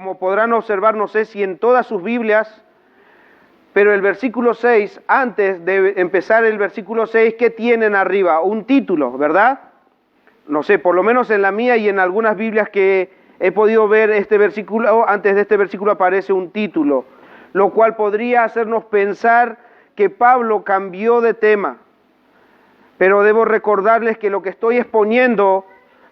como podrán observar, no sé si en todas sus Biblias, pero el versículo 6, antes de empezar el versículo 6, ¿qué tienen arriba? Un título, ¿verdad? No sé, por lo menos en la mía y en algunas Biblias que he podido ver este versículo, antes de este versículo aparece un título, lo cual podría hacernos pensar que Pablo cambió de tema. Pero debo recordarles que lo que estoy exponiendo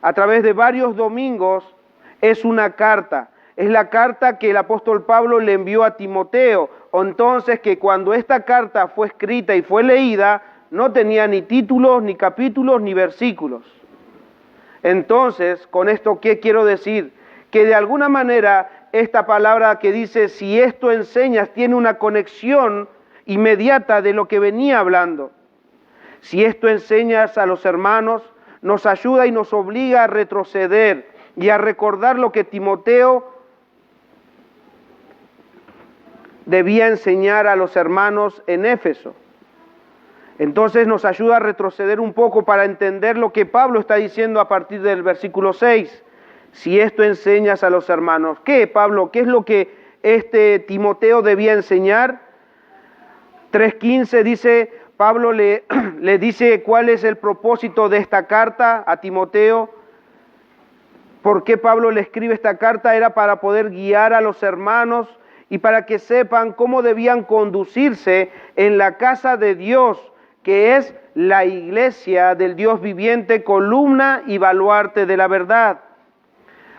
a través de varios domingos es una carta. Es la carta que el apóstol Pablo le envió a Timoteo. Entonces, que cuando esta carta fue escrita y fue leída, no tenía ni títulos, ni capítulos, ni versículos. Entonces, con esto, ¿qué quiero decir? Que de alguna manera esta palabra que dice, si esto enseñas, tiene una conexión inmediata de lo que venía hablando. Si esto enseñas a los hermanos, nos ayuda y nos obliga a retroceder y a recordar lo que Timoteo debía enseñar a los hermanos en Éfeso. Entonces nos ayuda a retroceder un poco para entender lo que Pablo está diciendo a partir del versículo 6. Si esto enseñas a los hermanos, ¿qué, Pablo? ¿Qué es lo que Timoteo debía enseñar? 3:15 dice, Pablo le dice cuál es el propósito de esta carta a Timoteo. ¿Por qué Pablo le escribe esta carta? Era para poder guiar a los hermanos y para que sepan cómo debían conducirse en la casa de Dios, que es la iglesia del Dios viviente, columna y baluarte de la verdad.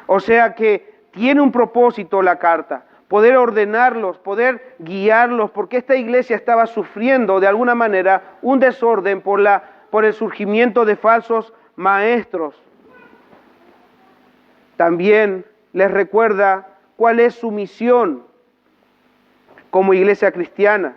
O sea que tiene un propósito la carta, poder ordenarlos, poder guiarlos, porque esta iglesia estaba sufriendo de alguna manera un desorden por el surgimiento de falsos maestros. También les recuerda cuál es su misión como iglesia cristiana.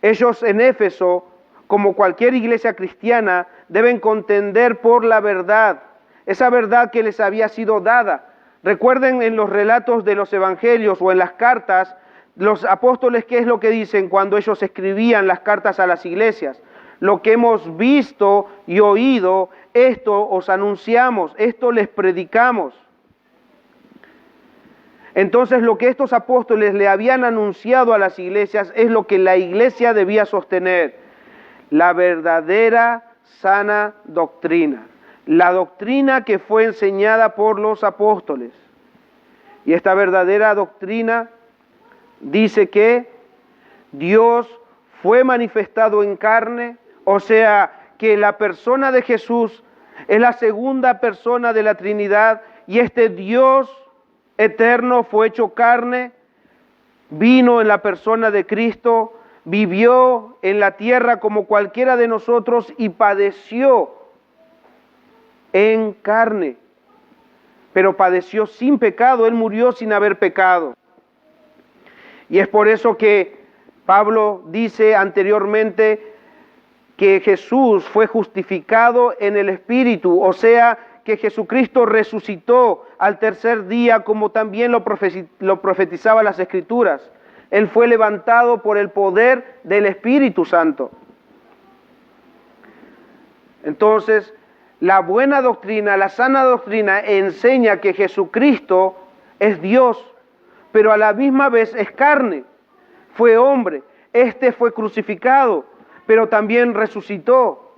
Ellos en Éfeso, como cualquier iglesia cristiana, deben contender por la verdad, esa verdad que les había sido dada. Recuerden en los relatos de los evangelios o en las cartas, los apóstoles, ¿qué es lo que dicen cuando ellos escribían las cartas a las iglesias? Lo que hemos visto y oído, esto os anunciamos, esto les predicamos. Entonces lo que estos apóstoles le habían anunciado a las iglesias es lo que la iglesia debía sostener, la verdadera sana doctrina, la doctrina que fue enseñada por los apóstoles. Y esta verdadera doctrina dice que Dios fue manifestado en carne, o sea que la persona de Jesús es la segunda persona de la Trinidad y este Dios eterno fue hecho carne, vino en la persona de Cristo, vivió en la tierra como cualquiera de nosotros y padeció en carne, pero padeció sin pecado, Él murió sin haber pecado. Y es por eso que Pablo dice anteriormente que Jesús fue justificado en el Espíritu, o sea, que Jesucristo resucitó al tercer día, como también lo profetizaba las Escrituras. Él fue levantado por el poder del Espíritu Santo. Entonces, la buena doctrina, la sana doctrina enseña que Jesucristo es Dios, pero a la misma vez es carne, fue hombre. Fue crucificado, pero también resucitó.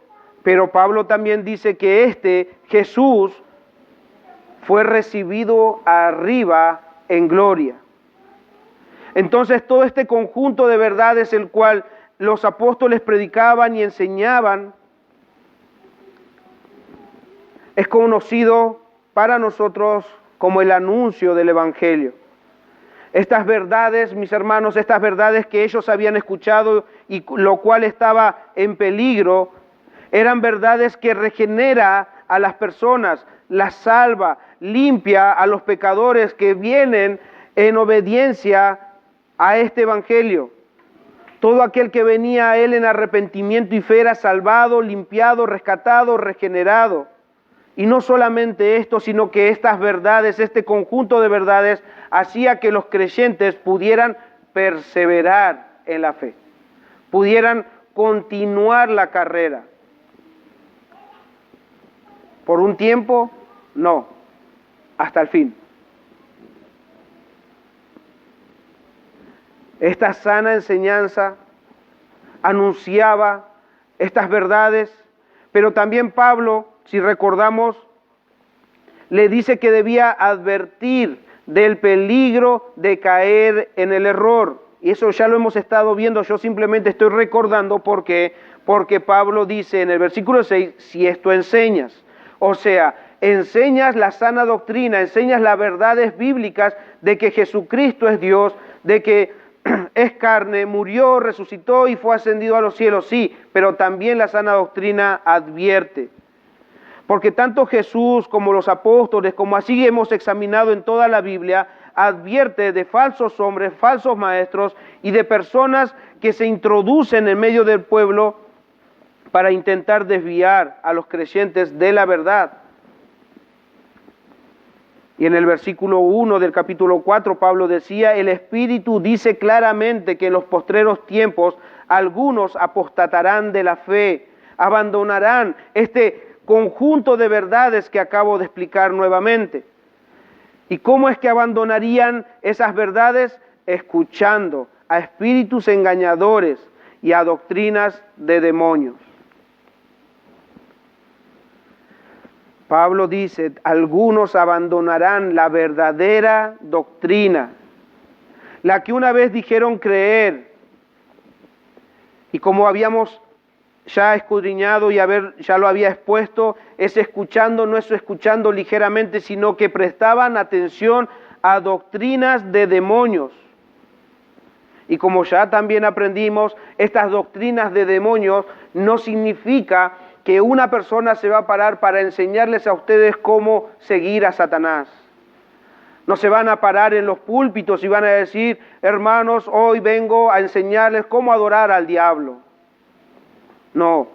Pero Pablo también dice que Jesús, fue recibido arriba en gloria. Entonces todo este conjunto de verdades el cual los apóstoles predicaban y enseñaban es conocido para nosotros como el anuncio del Evangelio. Estas verdades, mis hermanos, estas verdades que ellos habían escuchado y lo cual estaba en peligro, eran verdades que regenera a las personas, las salva, limpia a los pecadores que vienen en obediencia a este Evangelio. Todo aquel que venía a Él en arrepentimiento y fe era salvado, limpiado, rescatado, regenerado. Y no solamente esto, sino que estas verdades, este conjunto de verdades, hacía que los creyentes pudieran perseverar en la fe, pudieran continuar la carrera. Por un tiempo, no, hasta el fin. esta sana enseñanza, anunciaba estas verdades, pero también Pablo, si recordamos, le dice que debía advertir del peligro de caer en el error. Y eso ya lo hemos estado viendo, yo simplemente estoy recordando porque Pablo dice en el versículo 6, si esto enseñas. O sea, enseñas la sana doctrina, enseñas las verdades bíblicas de que Jesucristo es Dios, de que es carne, murió, resucitó y fue ascendido a los cielos, sí, pero también la sana doctrina advierte. Porque tanto Jesús como los apóstoles, como así hemos examinado en toda la Biblia, advierte de falsos hombres, falsos maestros y de personas que se introducen en medio del pueblo para intentar desviar a los creyentes de la verdad. Y en el versículo 1 del capítulo 4, Pablo decía, el Espíritu dice claramente que en los postreros tiempos algunos apostatarán de la fe, abandonarán este conjunto de verdades que acabo de explicar nuevamente. ¿Y cómo es que abandonarían esas verdades? Escuchando a espíritus engañadores y a doctrinas de demonios. Pablo dice, algunos abandonarán la verdadera doctrina, la que una vez dijeron creer. Y como habíamos ya escudriñado y ya lo había expuesto, es escuchando, no es escuchando ligeramente, sino que prestaban atención a doctrinas de demonios. Y como ya también aprendimos, estas doctrinas de demonios no significa que una persona se va a parar para enseñarles a ustedes cómo seguir a Satanás. No se van a parar en los púlpitos y van a decir, hermanos, hoy vengo a enseñarles cómo adorar al diablo. No.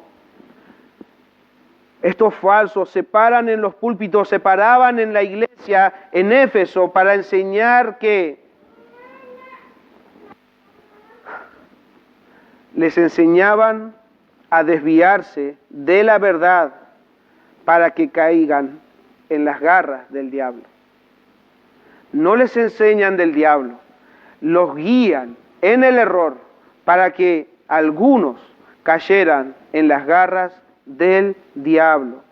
Estos falsos se paran en los púlpitos, se paraban en la iglesia en Éfeso para enseñar que les enseñaban a desviarse de la verdad para que caigan en las garras del diablo. No les enseñan del diablo, los guían en el error para que algunos cayeran en las garras del diablo.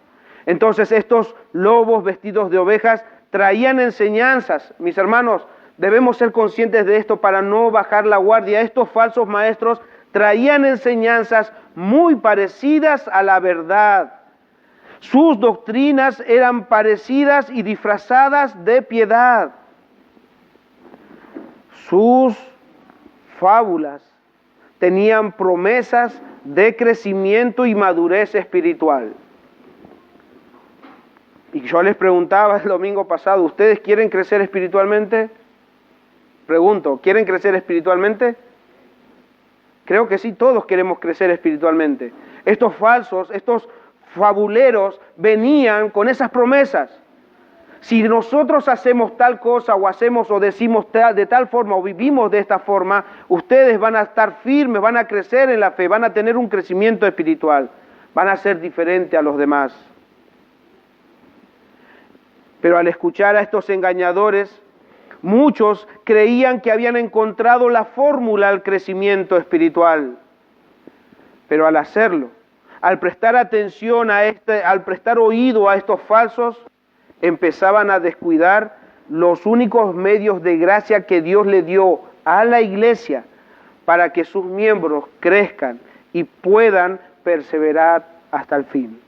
Entonces estos lobos vestidos de ovejas traían enseñanzas. Mis hermanos, debemos ser conscientes de esto para no bajar la guardia. Estos falsos maestros traían enseñanzas muy parecidas a la verdad. Sus doctrinas eran parecidas y disfrazadas de piedad. Sus fábulas tenían promesas de crecimiento y madurez espiritual. Y yo les preguntaba el domingo pasado, ¿ustedes quieren crecer espiritualmente? Pregunto, ¿quieren crecer espiritualmente? Creo que sí, todos queremos crecer espiritualmente. Estos falsos, estos fabuleros venían con esas promesas. Si nosotros hacemos tal cosa o hacemos o decimos de tal forma o vivimos de esta forma, ustedes van a estar firmes, van a crecer en la fe, van a tener un crecimiento espiritual, van a ser diferentes a los demás. Pero al escuchar a estos engañadores, muchos creían que habían encontrado la fórmula al crecimiento espiritual. Pero al hacerlo, al prestar atención al prestar oído a estos falsos, empezaban a descuidar los únicos medios de gracia que Dios le dio a la iglesia para que sus miembros crezcan y puedan perseverar hasta el fin.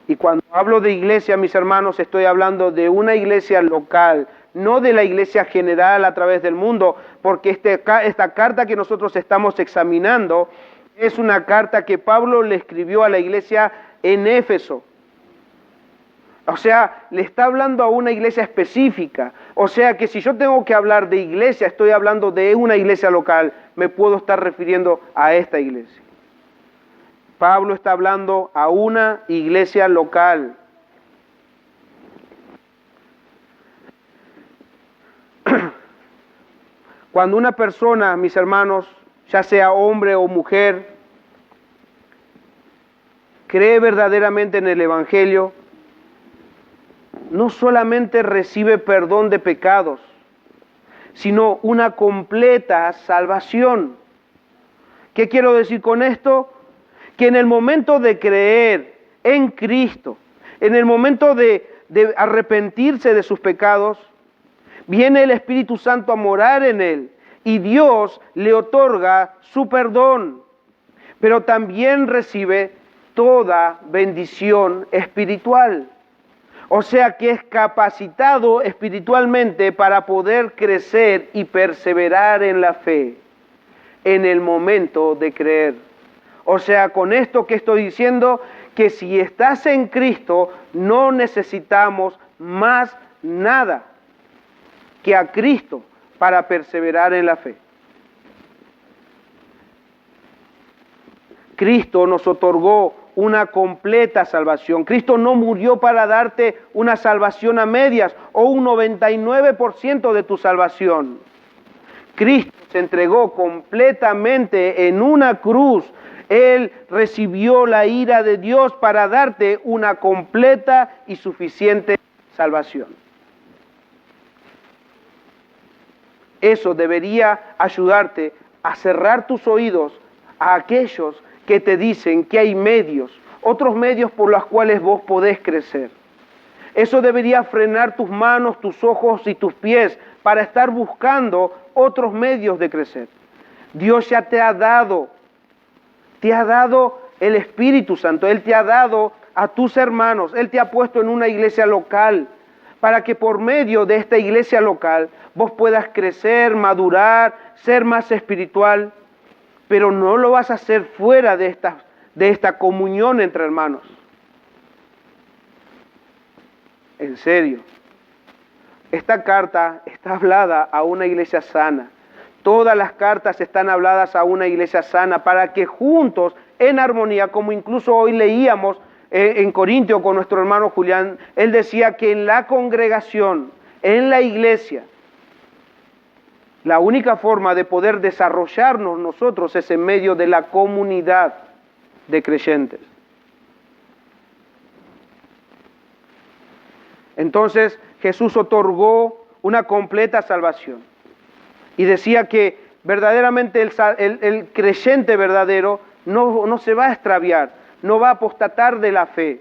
Y cuando hablo de iglesia, mis hermanos, estoy hablando de una iglesia local, no de la iglesia general a través del mundo, porque esta carta que nosotros estamos examinando es una carta que Pablo le escribió a la iglesia en Éfeso. O sea, le está hablando a una iglesia específica. O sea que si yo tengo que hablar de iglesia, estoy hablando de una iglesia local, me puedo estar refiriendo a esta iglesia. Pablo está hablando a una iglesia local. Cuando una persona, mis hermanos, ya sea hombre o mujer, cree verdaderamente en el Evangelio, no solamente recibe perdón de pecados, sino una completa salvación. ¿Qué quiero decir con esto? Que en el momento de creer en Cristo, en el momento de arrepentirse de sus pecados, viene el Espíritu Santo a morar en él y Dios le otorga su perdón, pero también recibe toda bendición espiritual. O sea que es capacitado espiritualmente para poder crecer y perseverar en la fe en el momento de creer. O sea, con esto que estoy diciendo, que si estás en Cristo, no necesitamos más nada que a Cristo para perseverar en la fe. Cristo nos otorgó una completa salvación. Cristo no murió para darte una salvación a medias o un 99% de tu salvación. Cristo se entregó completamente en una cruz. Él recibió la ira de Dios para darte una completa y suficiente salvación. Eso debería ayudarte a cerrar tus oídos a aquellos que te dicen que hay medios, otros medios por los cuales vos podés crecer. Eso debería frenar tus manos, tus ojos y tus pies para estar buscando otros medios de crecer. Dios ya te ha dado el Espíritu Santo, Él te ha dado a tus hermanos, Él te ha puesto en una iglesia local, para que por medio de esta iglesia local vos puedas crecer, madurar, ser más espiritual, pero no lo vas a hacer fuera de esta comunión entre hermanos. En serio, esta carta está hablada a una iglesia sana. Todas las cartas están habladas a una iglesia sana para que juntos, en armonía, como incluso hoy leíamos en Corintio con nuestro hermano Julián, él decía que en la congregación, en la iglesia, la única forma de poder desarrollarnos nosotros es en medio de la comunidad de creyentes. Entonces Jesús otorgó una completa salvación y decía que verdaderamente el creyente verdadero no se va a extraviar, no va a apostatar de la fe.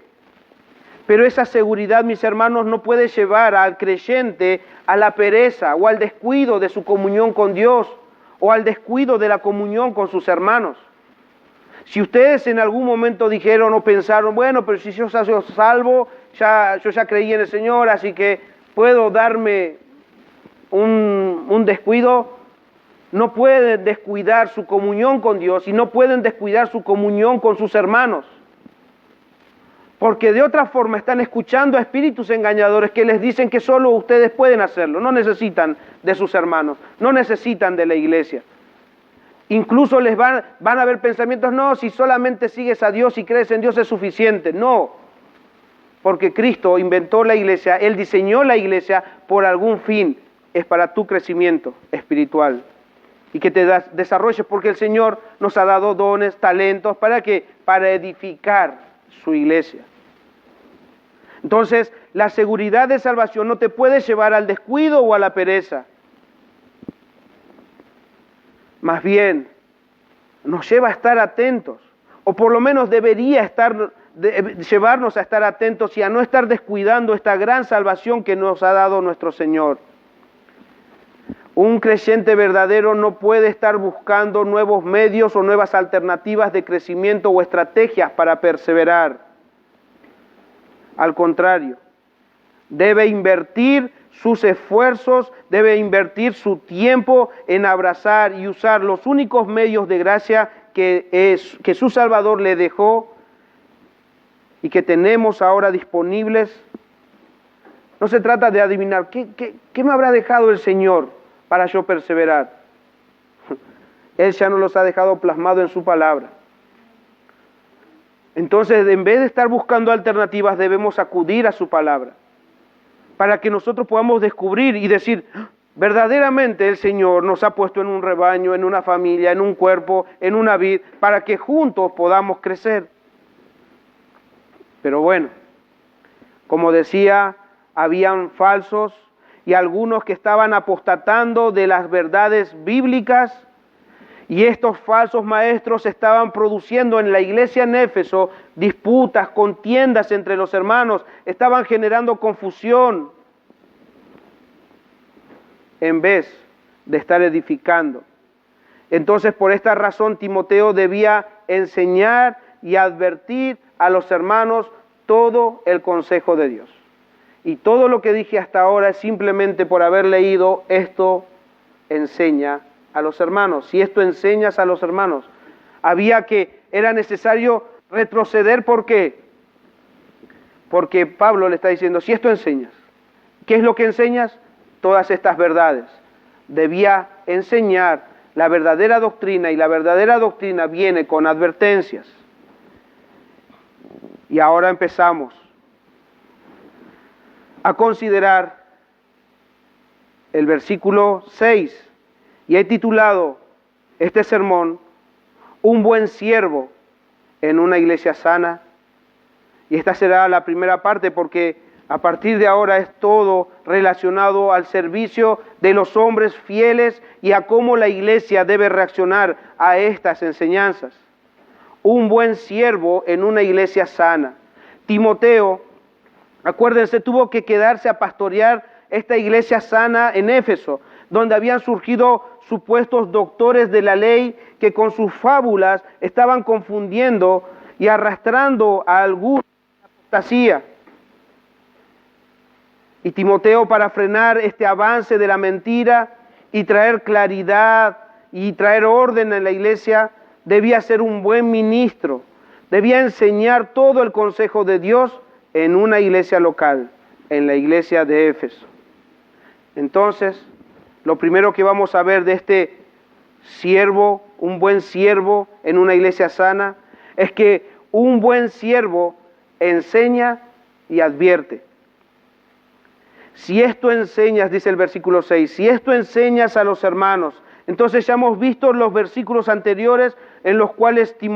Pero esa seguridad, mis hermanos, no puede llevar al creyente a la pereza o al descuido de su comunión con Dios o al descuido de la comunión con sus hermanos. Si ustedes en algún momento dijeron o pensaron, bueno, pero si yo soy salvo, yo ya creí en el Señor, así que puedo darme un descuido, no pueden descuidar su comunión con Dios y no pueden descuidar su comunión con sus hermanos. Porque de otra forma están escuchando a espíritus engañadores que les dicen que solo ustedes pueden hacerlo, no necesitan de sus hermanos, no necesitan de la iglesia. Incluso les van a haber pensamientos, no, si solamente sigues a Dios y crees en Dios es suficiente. No, porque Cristo inventó la iglesia, Él diseñó la iglesia por algún fin, es para tu crecimiento espiritual. Y que te desarrolles porque el Señor nos ha dado dones, talentos, ¿para qué? Para edificar su iglesia. Entonces, la seguridad de salvación no te puede llevar al descuido o a la pereza. Más bien, nos lleva a estar atentos, o por lo menos debería llevarnos a estar atentos y a no estar descuidando esta gran salvación que nos ha dado nuestro Señor. Un creyente verdadero no puede estar buscando nuevos medios o nuevas alternativas de crecimiento o estrategias para perseverar. Al contrario, debe invertir sus esfuerzos, debe invertir su tiempo en abrazar y usar los únicos medios de gracia que su Salvador le dejó y que tenemos ahora disponibles. No se trata de adivinar qué me habrá dejado el Señor para yo perseverar. Él ya nos los ha dejado plasmado en su palabra. Entonces, en vez de estar buscando alternativas, debemos acudir a su palabra, para que nosotros podamos descubrir y decir, verdaderamente el Señor nos ha puesto en un rebaño, en una familia, en un cuerpo, en una vid, para que juntos podamos crecer. Pero bueno, como decía, habían falsos y algunos que estaban apostatando de las verdades bíblicas. Y estos falsos maestros estaban produciendo en la iglesia en Éfeso disputas, contiendas entre los hermanos, estaban generando confusión en vez de estar edificando. Entonces, por esta razón, Timoteo debía enseñar y advertir a los hermanos todo el consejo de Dios. Y todo lo que dije hasta ahora es simplemente por haber leído esto enseña a los hermanos. Si esto enseñas a los hermanos, era necesario retroceder. ¿Por qué? Porque Pablo le está diciendo, si esto enseñas, ¿qué es lo que enseñas? Todas estas verdades. Debía enseñar la verdadera doctrina, y la verdadera doctrina viene con advertencias. Y ahora empezamos a considerar el versículo 6, y he titulado este sermón, Un buen siervo en una iglesia sana. Y esta será la primera parte, porque a partir de ahora es todo relacionado al servicio de los hombres fieles y a cómo la iglesia debe reaccionar a estas enseñanzas. Un buen siervo en una iglesia sana. Timoteo, acuérdense, tuvo que quedarse a pastorear esta iglesia sana en Éfeso, donde habían surgido supuestos doctores de la ley que con sus fábulas estaban confundiendo y arrastrando a algunos a la apostasía. Y Timoteo, para frenar este avance de la mentira y traer claridad y traer orden en la iglesia, debía ser un buen ministro, debía enseñar todo el consejo de Dios en una iglesia local, en la iglesia de Éfeso. Entonces, lo primero que vamos a ver de este siervo, un buen siervo en una iglesia sana, es que un buen siervo enseña y advierte. Si esto enseñas, dice el versículo 6, si esto enseñas a los hermanos, entonces ya hemos visto los versículos anteriores en los cuales que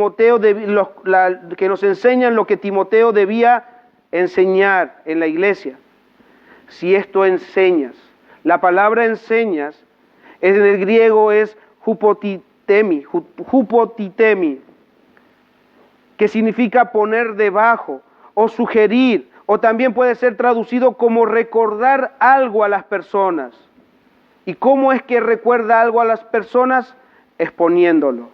nos enseñan lo que Timoteo debía enseñar en la iglesia. Si esto enseñas, la palabra enseñas en el griego es hupotitemi, que significa poner debajo o sugerir, o también puede ser traducido como recordar algo a las personas. ¿Y cómo es que recuerda algo a las personas? Exponiéndolo.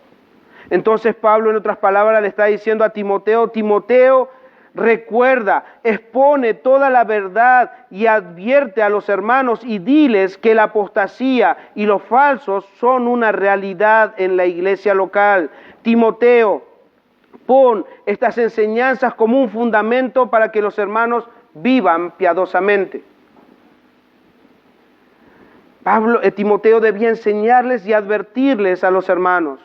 Entonces Pablo, en otras palabras, le está diciendo a Timoteo, Timoteo, recuerda, expone toda la verdad y advierte a los hermanos y diles que la apostasía y los falsos son una realidad en la iglesia local. Timoteo, pon estas enseñanzas como un fundamento para que los hermanos vivan piadosamente. Timoteo debía enseñarles y advertirles a los hermanos.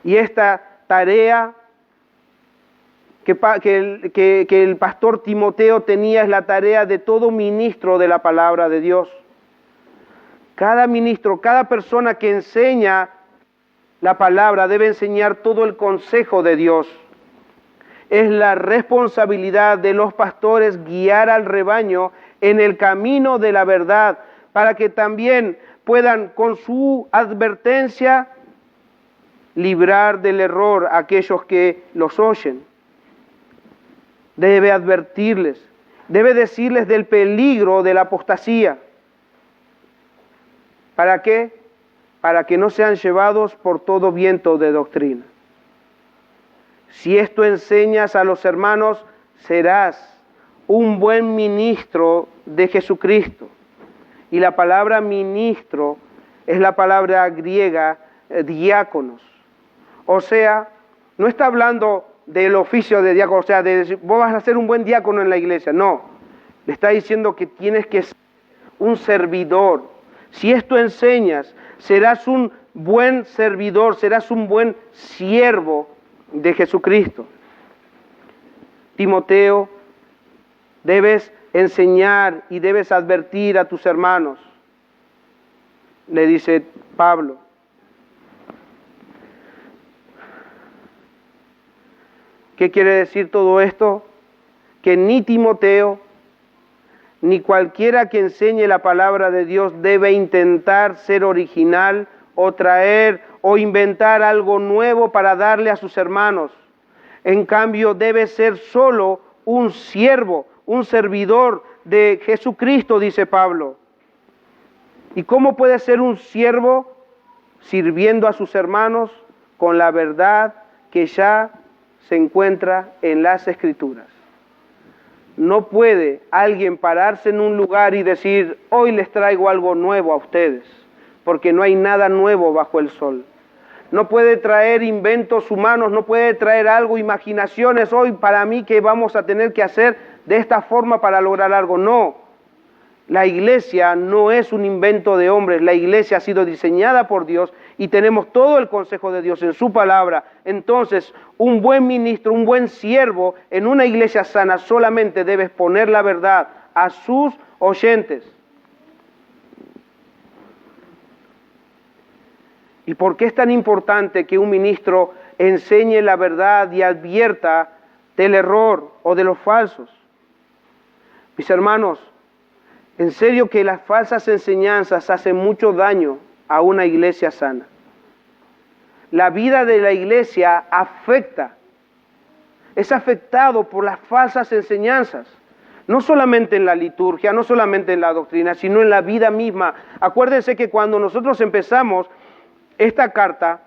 Y esta tarea que el pastor Timoteo tenía es la tarea de todo ministro de la palabra de Dios. Cada ministro, cada persona que enseña la palabra debe enseñar todo el consejo de Dios. Es la responsabilidad de los pastores guiar al rebaño en el camino de la verdad, para que también puedan con su advertencia librar del error a aquellos que los oyen. Debe advertirles, debe decirles del peligro de la apostasía. ¿Para qué? Para que no sean llevados por todo viento de doctrina. Si esto enseñas a los hermanos, serás un buen ministro de Jesucristo. Y la palabra ministro es la palabra griega diáconos. O sea, no está hablando del oficio de diácono, o sea, de decir, vos vas a ser un buen diácono en la iglesia. No, le está diciendo que tienes que ser un servidor. Si esto enseñas, serás un buen servidor, serás un buen siervo de Jesucristo. Timoteo, debes enseñar y debes advertir a tus hermanos, le dice Pablo. ¿Qué quiere decir todo esto? Que ni Timoteo ni cualquiera que enseñe la palabra de Dios debe intentar ser original o traer o inventar algo nuevo para darle a sus hermanos. En cambio, debe ser solo un siervo, un servidor de Jesucristo, dice Pablo. ¿Y cómo puede ser un siervo sirviendo a sus hermanos? Con la verdad que ya se encuentra en las Escrituras. No puede alguien pararse en un lugar y decir, hoy les traigo algo nuevo a ustedes, porque no hay nada nuevo bajo el sol. No puede traer inventos humanos, no puede traer algo, imaginaciones hoy para mí que vamos a tener que hacer de esta forma para lograr algo. No, la iglesia no es un invento de hombres, la iglesia ha sido diseñada por Dios y tenemos todo el consejo de Dios en su palabra. Entonces, un buen ministro, un buen siervo en una iglesia sana solamente debe exponer la verdad a sus oyentes. ¿Y por qué es tan importante que un ministro enseñe la verdad y advierta del error o de los falsos? Mis hermanos, en serio que las falsas enseñanzas hacen mucho daño a una iglesia sana. La vida de la iglesia es afectado por las falsas enseñanzas. No solamente en la liturgia, no solamente en la doctrina, sino en la vida misma. Acuérdense que cuando nosotros empezamos esta carta,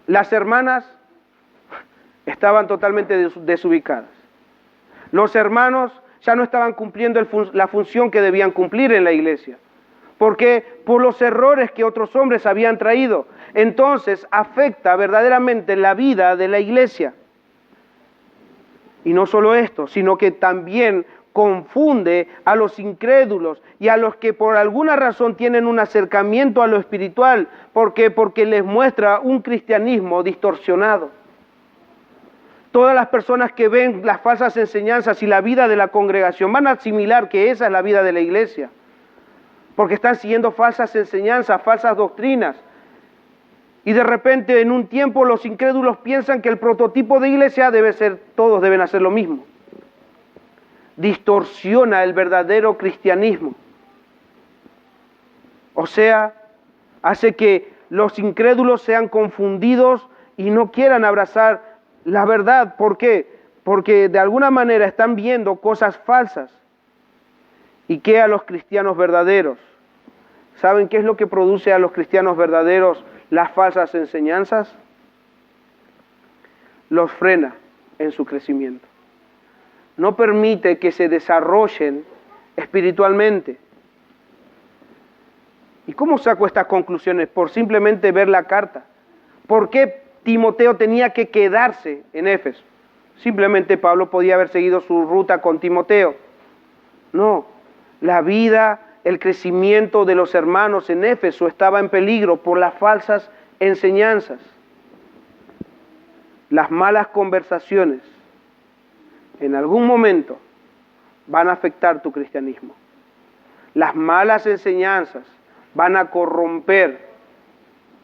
las hermanas estaban totalmente desubicadas. Los hermanos ya no estaban cumpliendo la función que debían cumplir en la iglesia. ¿Por qué? Por los errores que otros hombres habían traído. Entonces afecta verdaderamente la vida de la iglesia. Y no solo esto, sino que también confunde a los incrédulos y a los que por alguna razón tienen un acercamiento a lo espiritual. ¿Por qué? Porque les muestra un cristianismo distorsionado. Todas las personas que ven las falsas enseñanzas y la vida de la congregación van a asimilar que esa es la vida de la iglesia, porque están siguiendo falsas enseñanzas, falsas doctrinas. Y de repente en un tiempo los incrédulos piensan que el prototipo de iglesia debe ser, todos deben hacer lo mismo. Distorsiona el verdadero cristianismo. O sea, hace que los incrédulos sean confundidos y no quieran abrazar la verdad. ¿Por qué? Porque de alguna manera están viendo cosas falsas. ¿Y qué a los cristianos verdaderos? ¿Saben qué es lo que produce a los cristianos verdaderos las falsas enseñanzas? Los frena en su crecimiento. No permite que se desarrollen espiritualmente. ¿Y cómo saco estas conclusiones? Por simplemente ver la carta. ¿Por qué Timoteo tenía que quedarse en Éfeso? Simplemente Pablo podía haber seguido su ruta con Timoteo. No, la vida, el crecimiento de los hermanos en Éfeso estaba en peligro por las falsas enseñanzas. Las malas conversaciones en algún momento van a afectar tu cristianismo. Las malas enseñanzas van a corromper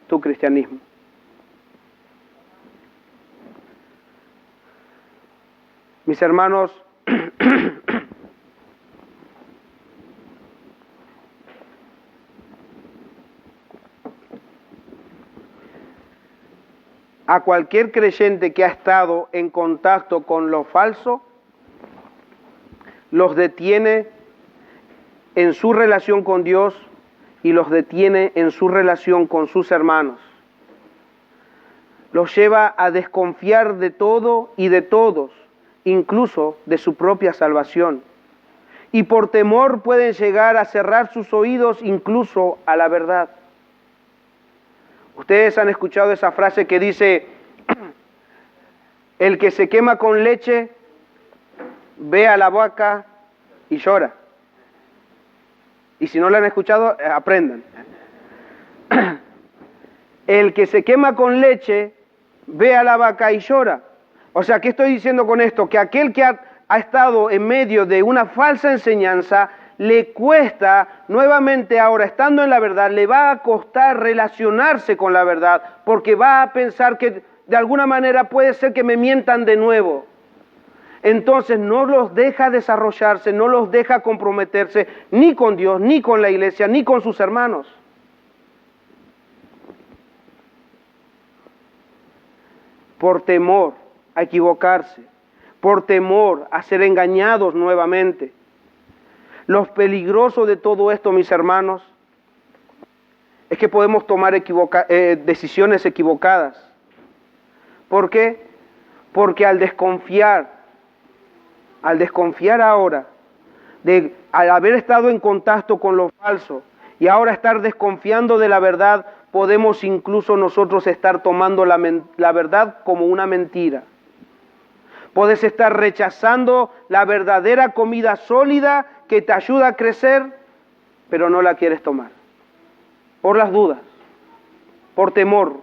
tu cristianismo. Mis hermanos, a cualquier creyente que ha estado en contacto con lo falso, los detiene en su relación con Dios y los detiene en su relación con sus hermanos. Los lleva a desconfiar de todo y de todos, incluso de su propia salvación. Y por temor pueden llegar a cerrar sus oídos incluso a la verdad. Ustedes han escuchado esa frase que dice, el que se quema con leche ve a la vaca y llora. Y si no la han escuchado, aprendan. El que se quema con leche ve a la vaca y llora. O sea, ¿qué estoy diciendo con esto? Que aquel que ha estado en medio de una falsa enseñanza, le cuesta nuevamente ahora, estando en la verdad, le va a costar relacionarse con la verdad, porque va a pensar que de alguna manera puede ser que me mientan de nuevo. entonces no los deja desarrollarse, no los deja comprometerse ni con Dios, ni con la iglesia, ni con sus hermanos. Por temor a equivocarse, por temor a ser engañados nuevamente. Lo peligroso de todo esto, mis hermanos, es que podemos tomar decisiones equivocadas. ¿Por qué? Porque al desconfiar ahora, al haber estado en contacto con lo falso y ahora estar desconfiando de la verdad, podemos incluso nosotros estar tomando la verdad como una mentira. Puedes estar rechazando la verdadera comida sólida que te ayuda a crecer, pero no la quieres tomar. Por las dudas, por temor,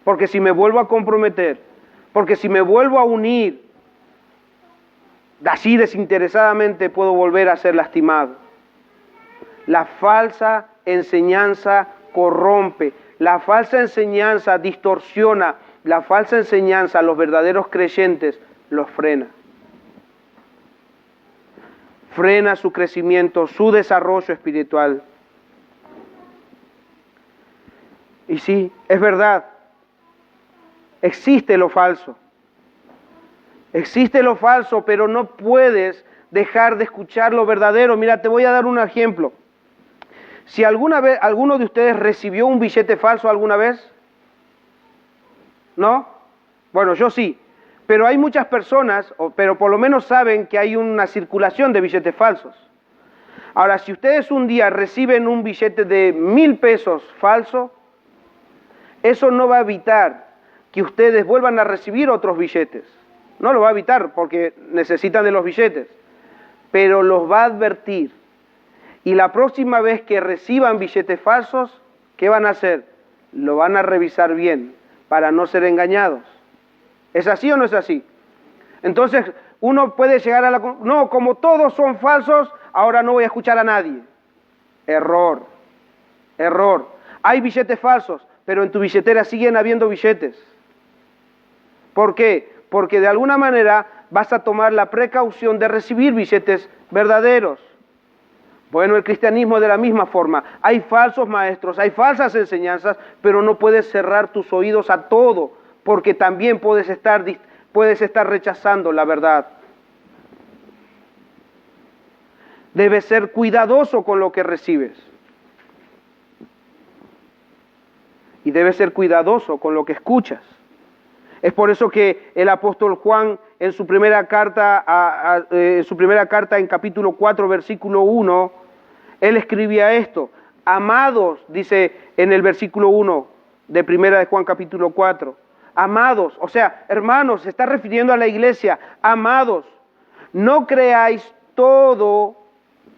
porque si me vuelvo a comprometer, porque si me vuelvo a unir, así desinteresadamente puedo volver a ser lastimado. La falsa enseñanza corrompe, la falsa enseñanza distorsiona, la falsa enseñanza a los verdaderos creyentes los frena. Frena su crecimiento, su desarrollo espiritual. Y sí, es verdad, existe lo falso. Existe lo falso, pero no puedes dejar de escuchar lo verdadero. Mira, te voy a dar un ejemplo. Si alguna vez alguno de ustedes recibió un billete falso alguna vez, ¿no? Bueno, yo sí, pero hay muchas personas, pero por lo menos saben que hay una circulación de billetes falsos. Ahora, si ustedes un día reciben un billete de 1,000 pesos falso, eso no va a evitar que ustedes vuelvan a recibir otros billetes. No lo va a evitar porque necesitan de los billetes, pero los va a advertir. Y la próxima vez que reciban billetes falsos, ¿qué van a hacer? Lo van a revisar bien para no ser engañados. ¿Es así o no es así? Entonces uno puede llegar a no, como todos son falsos, ahora no voy a escuchar a nadie. Error. Hay billetes falsos, pero en tu billetera siguen habiendo billetes. ¿Por qué? Porque de alguna manera vas a tomar la precaución de recibir billetes verdaderos. Bueno, el cristianismo de la misma forma. Hay falsos maestros, hay falsas enseñanzas, pero no puedes cerrar tus oídos a todo, porque también puedes estar rechazando la verdad. Debes ser cuidadoso con lo que recibes. Y debes ser cuidadoso con lo que escuchas. Es por eso que el apóstol Juan en su primera carta en capítulo 4, versículo 1, él escribía esto: amados, dice en el versículo 1 de primera de Juan capítulo 4, amados, o sea, hermanos, se está refiriendo a la iglesia, amados, no creáis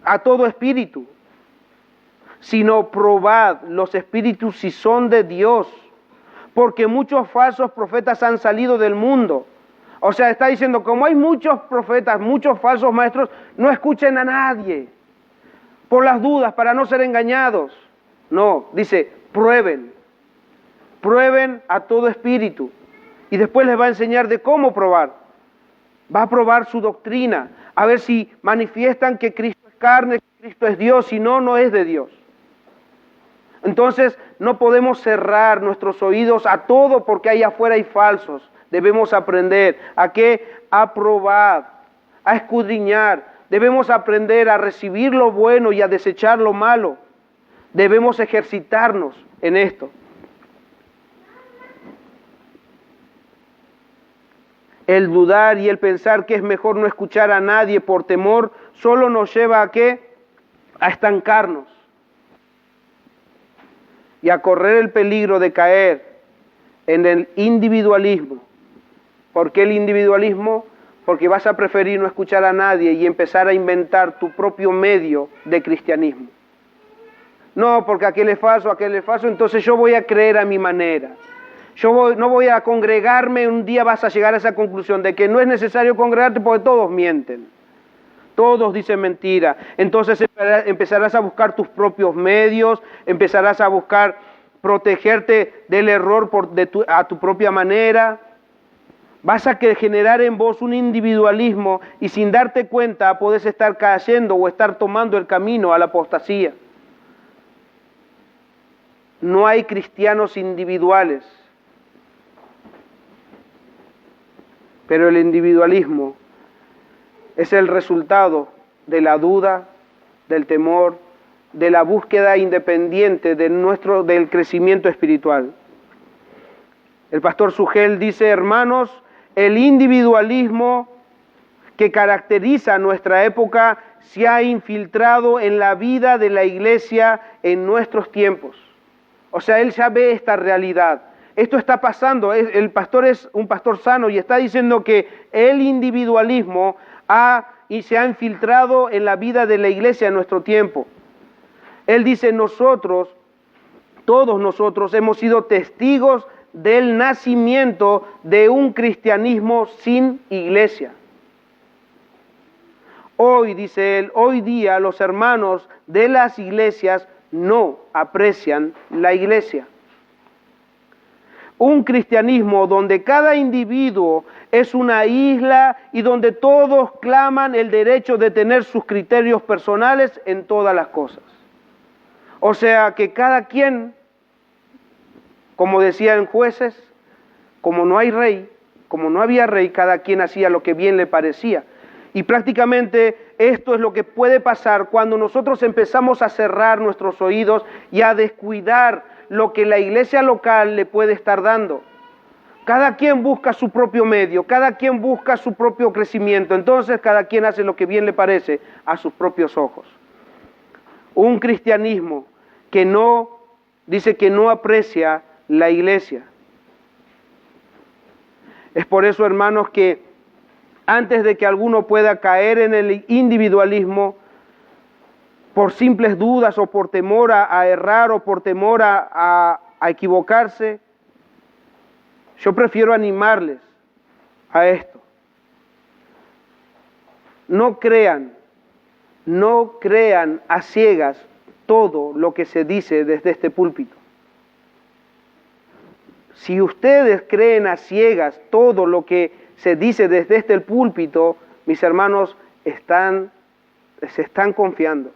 a todo espíritu, sino probad los espíritus si son de Dios, porque muchos falsos profetas han salido del mundo. O sea, está diciendo, como hay muchos profetas, muchos falsos maestros, no escuchen a nadie, por las dudas, para no ser engañados. No, dice, prueben a todo espíritu. Y después les va a enseñar de cómo probar. Va a probar su doctrina, a ver si manifiestan que Cristo es carne, que Cristo es Dios, si no, no es de Dios. Entonces no podemos cerrar nuestros oídos a todo porque allá afuera hay falsos. Debemos aprender a probar, a escudriñar. Debemos aprender a recibir lo bueno y a desechar lo malo. Debemos ejercitarnos en esto. El dudar y el pensar que es mejor no escuchar a nadie por temor solo nos lleva ¿a qué? A estancarnos y a correr el peligro de caer en el individualismo. ¿Por qué el individualismo? Porque vas a preferir no escuchar a nadie y empezar a inventar tu propio medio de cristianismo. No, porque aquel es falso, entonces yo voy a creer a mi manera. No voy a congregarme, un día vas a llegar a esa conclusión de que no es necesario congregarte porque todos mienten. Todos dicen mentira. Entonces empezarás a buscar tus propios medios, empezarás a buscar protegerte del error a tu propia manera. Vas a generar en vos un individualismo y sin darte cuenta podés estar cayendo o estar tomando el camino a la apostasía. No hay cristianos individuales, pero el individualismo es el resultado de la duda, del temor, de la búsqueda independiente del crecimiento espiritual. El pastor Sugel dice, hermanos, el individualismo que caracteriza a nuestra época se ha infiltrado en la vida de la iglesia en nuestros tiempos. O sea, él ya ve esta realidad. Esto está pasando. El pastor es un pastor sano y está diciendo que el individualismo se ha infiltrado en la vida de la iglesia en nuestro tiempo. Él dice, todos nosotros hemos sido testigos del nacimiento de un cristianismo sin iglesia. Hoy, dice él, hoy día los hermanos de las iglesias no aprecian la iglesia. Un cristianismo donde cada individuo es una isla y donde todos claman el derecho de tener sus criterios personales en todas las cosas. O sea que cada quien, como decían Jueces, como no hay rey, como no había rey, cada quien hacía lo que bien le parecía. Y prácticamente esto es lo que puede pasar cuando nosotros empezamos a cerrar nuestros oídos y a descuidar lo que la iglesia local le puede estar dando. Cada quien busca su propio medio, cada quien busca su propio crecimiento, entonces cada quien hace lo que bien le parece a sus propios ojos. Un cristianismo que dice que no aprecia la iglesia. Es por eso, hermanos, que antes de que alguno pueda caer en el individualismo, por simples dudas o por temor a errar o por temor a equivocarse, yo prefiero animarles a esto. No crean a ciegas todo lo que se dice desde este púlpito. Si ustedes creen a ciegas todo lo que se dice desde este púlpito, mis hermanos, se están confiando.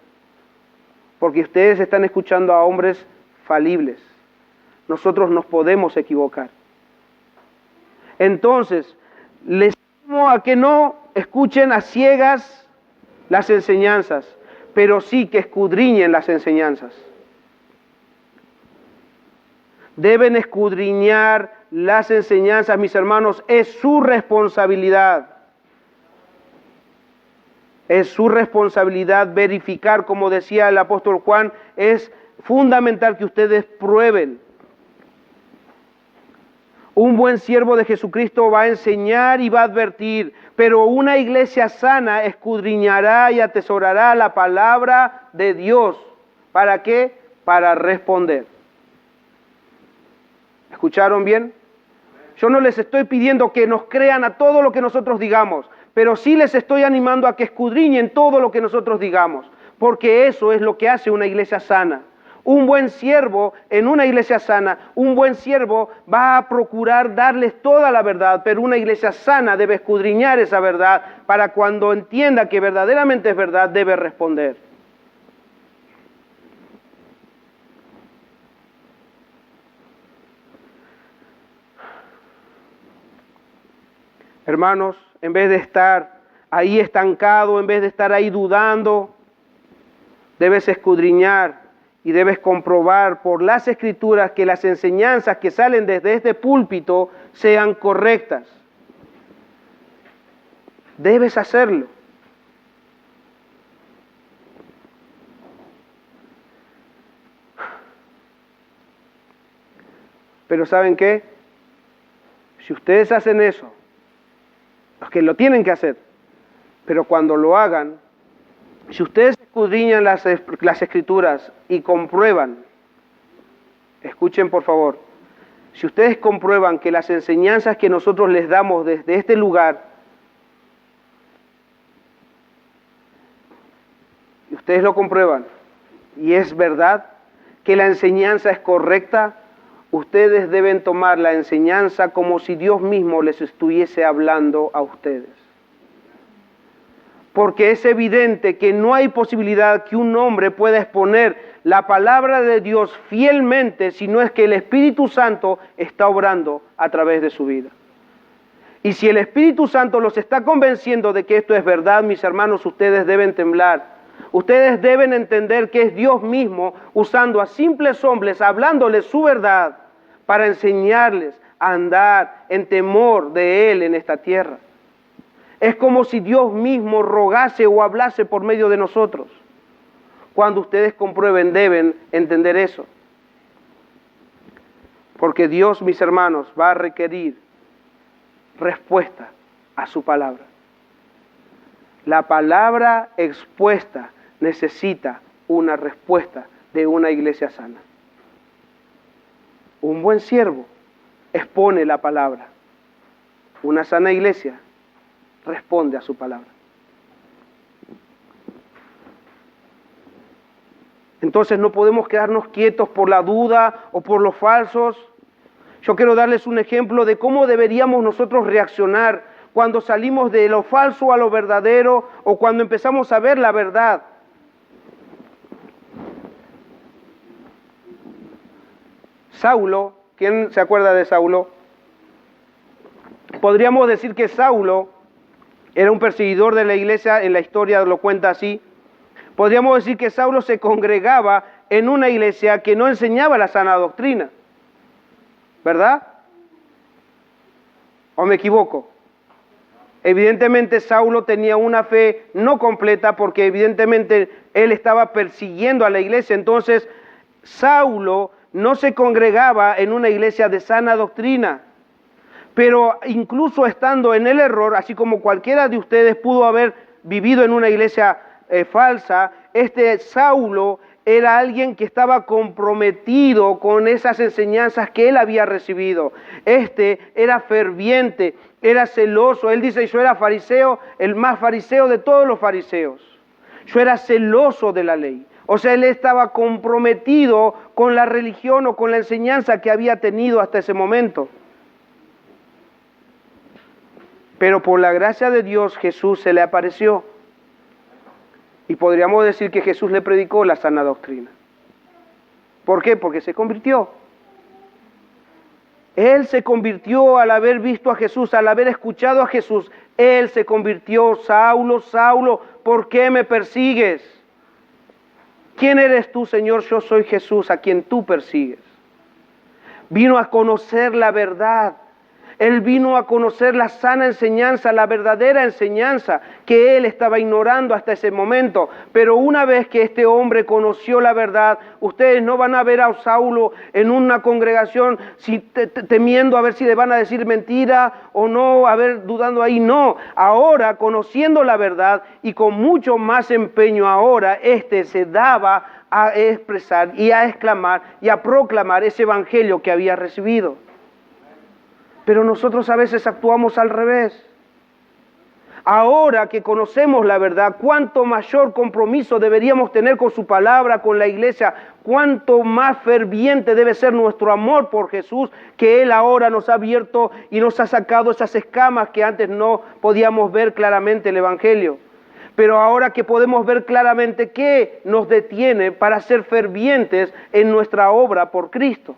Porque ustedes están escuchando a hombres falibles. Nosotros nos podemos equivocar. Entonces, les animo a que no escuchen a ciegas las enseñanzas, pero sí que escudriñen las enseñanzas. Deben escudriñar las enseñanzas, mis hermanos, es su responsabilidad. Es su responsabilidad verificar, como decía el apóstol Juan, es fundamental que ustedes prueben. Un buen siervo de Jesucristo va a enseñar y va a advertir, pero una iglesia sana escudriñará y atesorará la palabra de Dios. ¿Para qué? Para responder. ¿Escucharon bien? Yo no les estoy pidiendo que nos crean a todo lo que nosotros digamos, pero sí les estoy animando a que escudriñen todo lo que nosotros digamos, porque eso es lo que hace una iglesia sana. Un buen siervo en una iglesia sana, un buen siervo va a procurar darles toda la verdad, pero una iglesia sana debe escudriñar esa verdad para cuando entienda que verdaderamente es verdad, debe responder. Hermanos, en vez de estar ahí estancado, en vez de estar ahí dudando, debes escudriñar y debes comprobar por las Escrituras que las enseñanzas que salen desde este púlpito sean correctas. Debes hacerlo. Pero ¿saben qué? Si ustedes hacen eso, los que lo tienen que hacer, pero cuando lo hagan, si ustedes escudriñan las Escrituras y comprueban, escuchen por favor, si ustedes comprueban que las enseñanzas que nosotros les damos desde este lugar, y ustedes lo comprueban, y es verdad que la enseñanza es correcta, ustedes deben tomar la enseñanza como si Dios mismo les estuviese hablando a ustedes. Porque es evidente que no hay posibilidad que un hombre pueda exponer la palabra de Dios fielmente si no es que el Espíritu Santo está obrando a través de su vida. Y si el Espíritu Santo los está convenciendo de que esto es verdad, mis hermanos, ustedes deben temblar. Ustedes deben entender que es Dios mismo usando a simples hombres, hablándoles su verdad, para enseñarles a andar en temor de Él en esta tierra. Es como si Dios mismo rogase o hablase por medio de nosotros. Cuando ustedes comprueben, deben entender eso. Porque Dios, mis hermanos, va a requerir respuesta a su palabra. La palabra expuesta necesita una respuesta de una iglesia sana. Un buen siervo expone la palabra. Una sana iglesia responde a su palabra. Entonces no podemos quedarnos quietos por la duda o por los falsos. Yo quiero darles un ejemplo de cómo deberíamos nosotros reaccionar cuando salimos de lo falso a lo verdadero o cuando empezamos a ver la verdad. Saulo, ¿quién se acuerda de Saulo? Podríamos decir que Saulo era un perseguidor de la iglesia, en la historia lo cuenta así. Podríamos decir que Saulo se congregaba en una iglesia que no enseñaba la sana doctrina, ¿verdad? ¿O me equivoco? Evidentemente Saulo tenía una fe no completa porque evidentemente él estaba persiguiendo a la iglesia. Entonces Saulo no se congregaba en una iglesia de sana doctrina. Pero incluso estando en el error, así como cualquiera de ustedes pudo haber vivido en una iglesia falsa, este Saulo era alguien que estaba comprometido con esas enseñanzas que él había recibido. Este era ferviente, era celoso. Él dice, yo era fariseo, el más fariseo de todos los fariseos. Yo era celoso de la ley. O sea, él estaba comprometido con la religión o con la enseñanza que había tenido hasta ese momento. Pero por la gracia de Dios, Jesús se le apareció. Y podríamos decir que Jesús le predicó la sana doctrina. ¿Por qué? Porque se convirtió. Él se convirtió al haber visto a Jesús, al haber escuchado a Jesús. Él se convirtió. Saulo, Saulo, ¿por qué me persigues? ¿Quién eres tú, Señor? Yo soy Jesús, a quien tú persigues. Vino a conocer la verdad. Él vino a conocer la sana enseñanza, la verdadera enseñanza que él estaba ignorando hasta ese momento. Pero una vez que este hombre conoció la verdad, ustedes no van a ver a Saulo en una congregación temiendo a ver si le van a decir mentira o no, a ver, dudando ahí. No, ahora conociendo la verdad y con mucho más empeño ahora, se daba a expresar y a exclamar y a proclamar ese evangelio que había recibido. Pero nosotros a veces actuamos al revés. Ahora que conocemos la verdad, cuánto mayor compromiso deberíamos tener con su palabra, con la iglesia, cuánto más ferviente debe ser nuestro amor por Jesús, que Él ahora nos ha abierto y nos ha sacado esas escamas que antes no podíamos ver claramente el evangelio. Pero ahora que podemos ver claramente, ¿qué nos detiene para ser fervientes en nuestra obra por Cristo?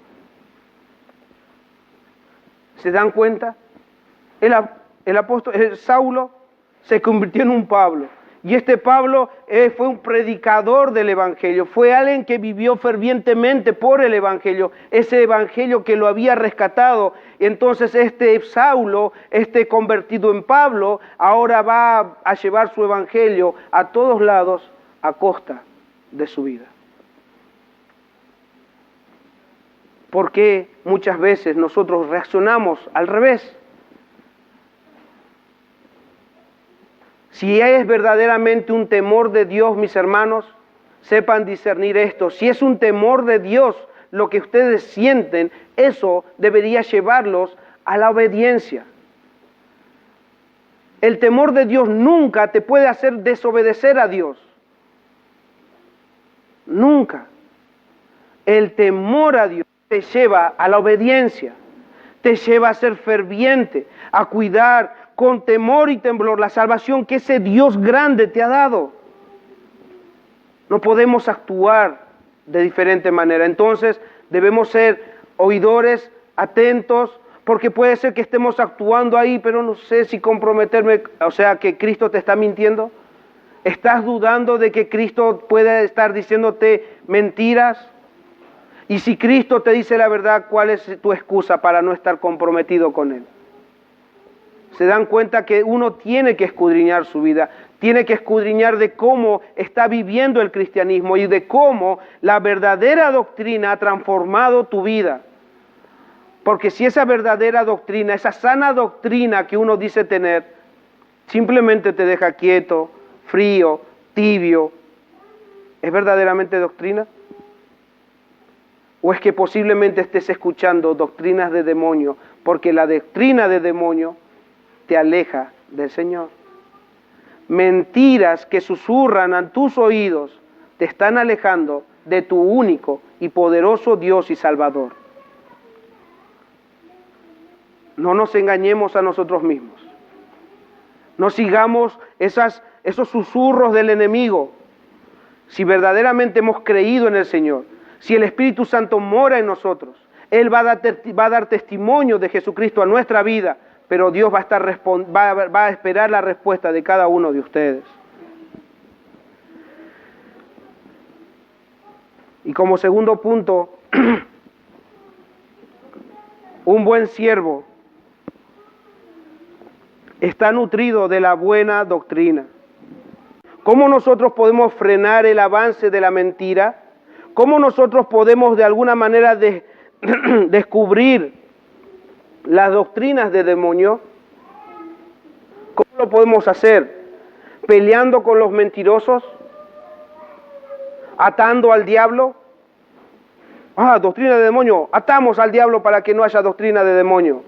¿Se dan cuenta? El apóstol Saulo se convirtió en un Pablo. Y este Pablo fue un predicador del Evangelio. Fue alguien que vivió fervientemente por el Evangelio. Ese Evangelio que lo había rescatado. Entonces este Saulo, convertido en Pablo, ahora va a llevar su Evangelio a todos lados a costa de su vida. Porque muchas veces nosotros reaccionamos al revés. Si es verdaderamente un temor de Dios, mis hermanos, sepan discernir esto. Si es un temor de Dios lo que ustedes sienten, eso debería llevarlos a la obediencia. El temor de Dios nunca te puede hacer desobedecer a Dios. Nunca. El temor a Dios te lleva a la obediencia, te lleva a ser ferviente, a cuidar con temor y temblor la salvación que ese Dios grande te ha dado. No podemos actuar de diferente manera. Entonces debemos ser oidores, atentos, porque puede ser que estemos actuando ahí, pero no sé si comprometerme, o sea, que Cristo te está mintiendo. ¿Estás dudando de que Cristo puede estar diciéndote mentiras? Y si Cristo te dice la verdad, ¿cuál es tu excusa para no estar comprometido con Él? Se dan cuenta que uno tiene que escudriñar su vida, tiene que escudriñar de cómo está viviendo el cristianismo y de cómo la verdadera doctrina ha transformado tu vida. Porque si esa verdadera doctrina, esa sana doctrina que uno dice tener, simplemente te deja quieto, frío, tibio, ¿es verdaderamente doctrina? ¿O es que posiblemente estés escuchando doctrinas de demonio? Porque la doctrina de demonio te aleja del Señor. Mentiras que susurran a tus oídos te están alejando de tu único y poderoso Dios y Salvador. No nos engañemos a nosotros mismos. No sigamos esos susurros del enemigo. Si verdaderamente hemos creído en el Señor, si el Espíritu Santo mora en nosotros, Él va a dar testimonio de Jesucristo a nuestra vida, pero Dios va a esperar la respuesta de cada uno de ustedes. Y como segundo punto, un buen siervo está nutrido de la buena doctrina. ¿Cómo nosotros podemos frenar el avance de la mentira? ¿Cómo nosotros podemos de alguna manera descubrir las doctrinas de demonio? ¿Cómo lo podemos hacer? ¿Peleando con los mentirosos? ¿Atando al diablo? Doctrina de demonio. Atamos al diablo para que no haya doctrina de demonio.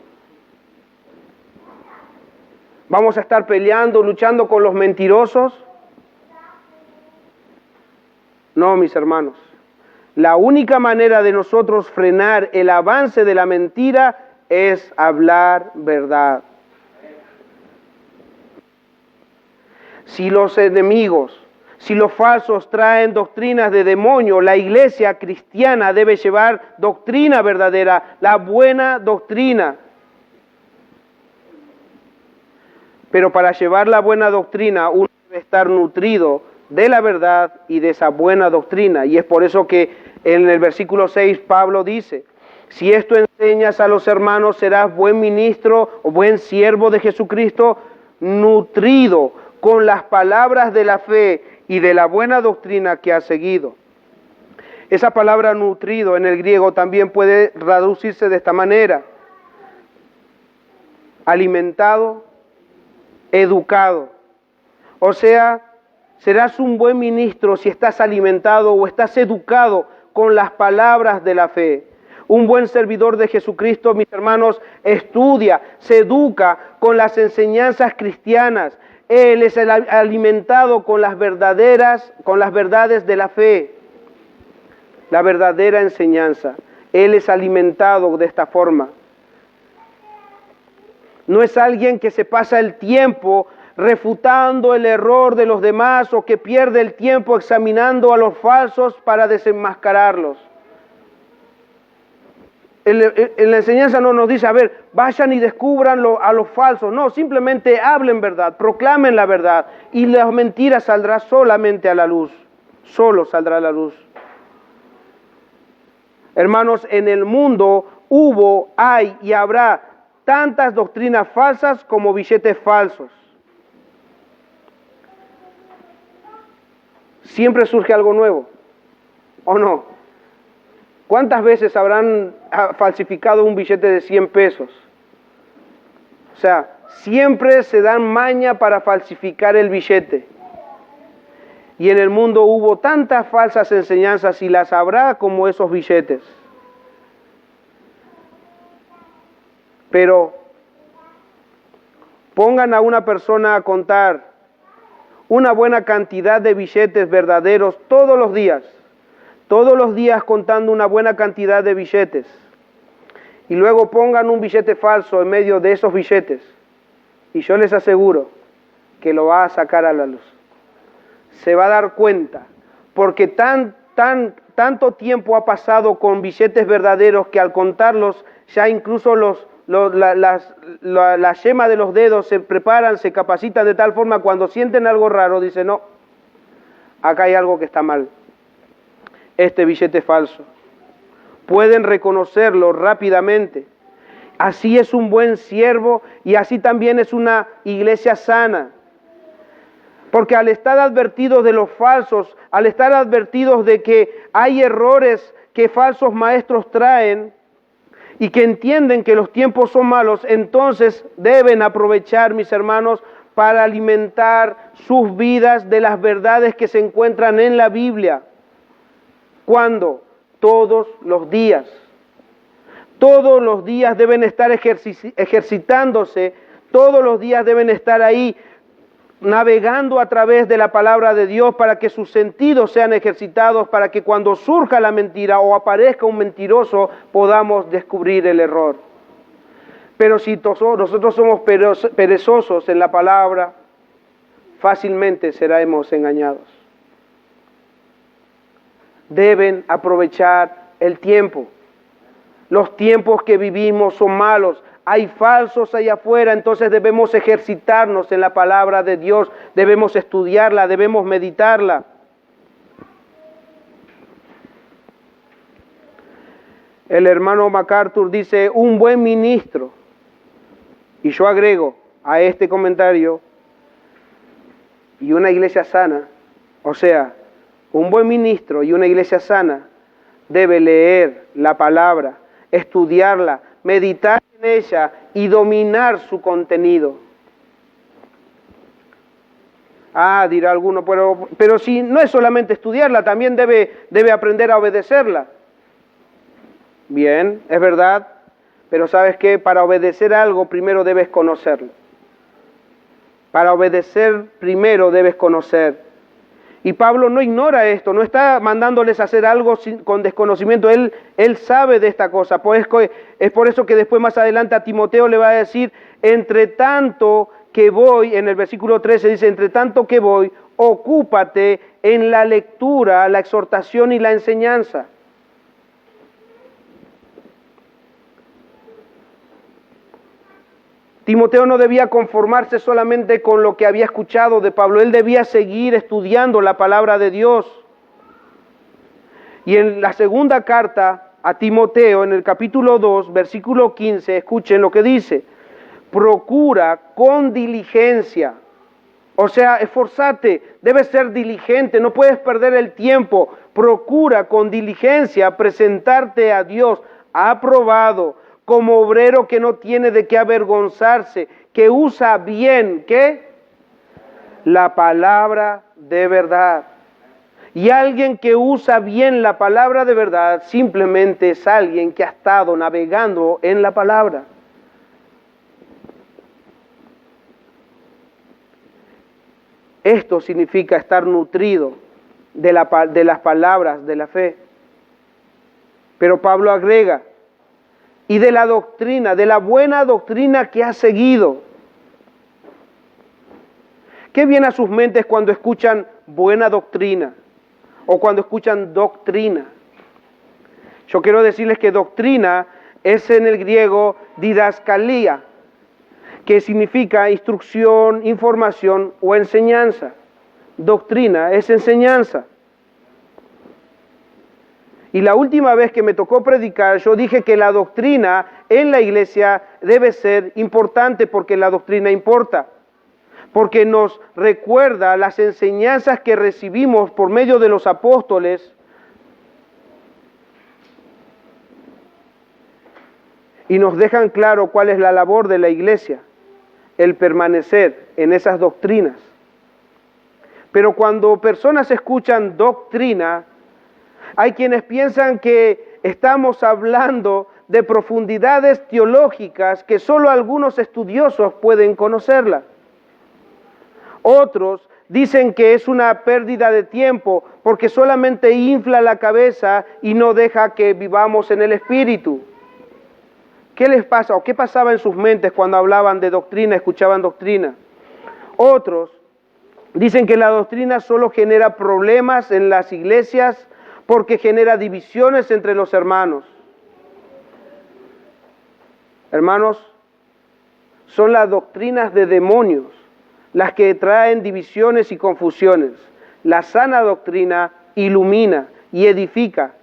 ¿Vamos a estar peleando, luchando con los mentirosos? No, mis hermanos. La única manera de nosotros frenar el avance de la mentira es hablar verdad. Si los enemigos, si los falsos traen doctrinas de demonio, la iglesia cristiana debe llevar doctrina verdadera, la buena doctrina. Pero para llevar la buena doctrina uno debe estar nutrido de la verdad y de esa buena doctrina. Y es por eso que en el versículo 6 Pablo dice: si esto enseñas a los hermanos, serás buen ministro o buen siervo de Jesucristo, nutrido con las palabras de la fe y de la buena doctrina que has seguido. Esa palabra nutrido en el griego también puede traducirse de esta manera: alimentado, educado. O sea, serás un buen ministro si estás alimentado o estás educado con las palabras de la fe. Un buen servidor de Jesucristo, mis hermanos, estudia, se educa con las enseñanzas cristianas. Él es alimentado con las verdades de la fe, la verdadera enseñanza. Él es alimentado de esta forma. No es alguien que se pasa el tiempo refutando el error de los demás o que pierde el tiempo examinando a los falsos para desenmascararlos. En la enseñanza no nos dice, vayan y descubran a los falsos. No, simplemente hablen verdad, proclamen la verdad y la mentira saldrá solamente a la luz. Solo saldrá a la luz. Hermanos, en el mundo hubo, hay y habrá tantas doctrinas falsas como billetes falsos. Siempre surge algo nuevo, ¿o no? ¿Cuántas veces habrán falsificado un billete de 100 pesos? O sea, siempre se dan maña para falsificar el billete. Y en el mundo hubo tantas falsas enseñanzas y las habrá como esos billetes. Pero pongan a una persona a contar una buena cantidad de billetes verdaderos todos los días. todos los días contando una buena cantidad de billetes y luego pongan un billete falso en medio de esos billetes, y yo les aseguro que lo va a sacar a la luz. Se va a dar cuenta, porque tanto tiempo ha pasado con billetes verdaderos que al contarlos ya incluso la yema de los dedos se preparan, se capacitan de tal forma cuando sienten algo raro, dicen, no, acá hay algo que está mal. Este billete es falso. Pueden reconocerlo rápidamente. Así es un buen siervo y así también es una iglesia sana. Porque al estar advertidos de los falsos, al estar advertidos de que hay errores que falsos maestros traen y que entienden que los tiempos son malos, entonces deben aprovechar, mis hermanos, para alimentar sus vidas de las verdades que se encuentran en la Biblia. ¿Cuándo? Todos los días. Todos los días deben estar ejercitándose, todos los días deben estar ahí navegando a través de la palabra de Dios para que sus sentidos sean ejercitados, para que cuando surja la mentira o aparezca un mentiroso podamos descubrir el error. Pero si nosotros somos perezosos en la palabra, fácilmente seremos engañados. Deben aprovechar el tiempo. Los tiempos que vivimos son malos. Hay falsos allá afuera, entonces debemos ejercitarnos en la palabra de Dios, debemos estudiarla, debemos meditarla. El hermano MacArthur dice, un buen ministro, y yo agrego a este comentario, y una iglesia sana, o sea, un buen ministro y una iglesia sana debe leer la palabra, estudiarla, meditar en ella y dominar su contenido. Dirá alguno, pero si no es solamente estudiarla, también debe aprender a obedecerla. Bien, es verdad, pero ¿sabes qué? Para obedecer algo primero debes conocerlo. Para obedecer primero debes conocer. Y Pablo no ignora esto, no está mandándoles a hacer algo con desconocimiento, él sabe de esta cosa. Es por eso que después más adelante a Timoteo le va a decir, entre tanto que voy, en el versículo 13 dice, entre tanto que voy, ocúpate en la lectura, la exhortación y la enseñanza. Timoteo no debía conformarse solamente con lo que había escuchado de Pablo, él debía seguir estudiando la palabra de Dios. Y en la segunda carta a Timoteo, en el capítulo 2, versículo 15, escuchen lo que dice, procura con diligencia, o sea, esforzate, debes ser diligente, no puedes perder el tiempo, procura con diligencia presentarte a Dios aprobado, como obrero que no tiene de qué avergonzarse, que usa bien, ¿qué? La palabra de verdad. Y alguien que usa bien la palabra de verdad simplemente es alguien que ha estado navegando en la palabra. Esto significa estar nutrido de las palabras de la fe. Pero Pablo agrega, y de la doctrina, de la buena doctrina que ha seguido. ¿Qué viene a sus mentes cuando escuchan buena doctrina o cuando escuchan doctrina? Yo quiero decirles que doctrina es en el griego didascalía, que significa instrucción, información o enseñanza. Doctrina es enseñanza. Y la última vez que me tocó predicar, yo dije que la doctrina en la iglesia debe ser importante porque la doctrina importa. Porque nos recuerda las enseñanzas que recibimos por medio de los apóstoles. Y nos dejan claro cuál es la labor de la iglesia, el permanecer en esas doctrinas. Pero cuando personas escuchan doctrina, hay quienes piensan que estamos hablando de profundidades teológicas que solo algunos estudiosos pueden conocerlas. Otros dicen que es una pérdida de tiempo porque solamente infla la cabeza y no deja que vivamos en el Espíritu. ¿Qué les pasa o qué pasaba en sus mentes cuando hablaban de doctrina, escuchaban doctrina? Otros dicen que la doctrina solo genera problemas en las iglesias porque genera divisiones entre los hermanos. Hermanos, son las doctrinas de demonios las que traen divisiones y confusiones. La sana doctrina ilumina y edifica,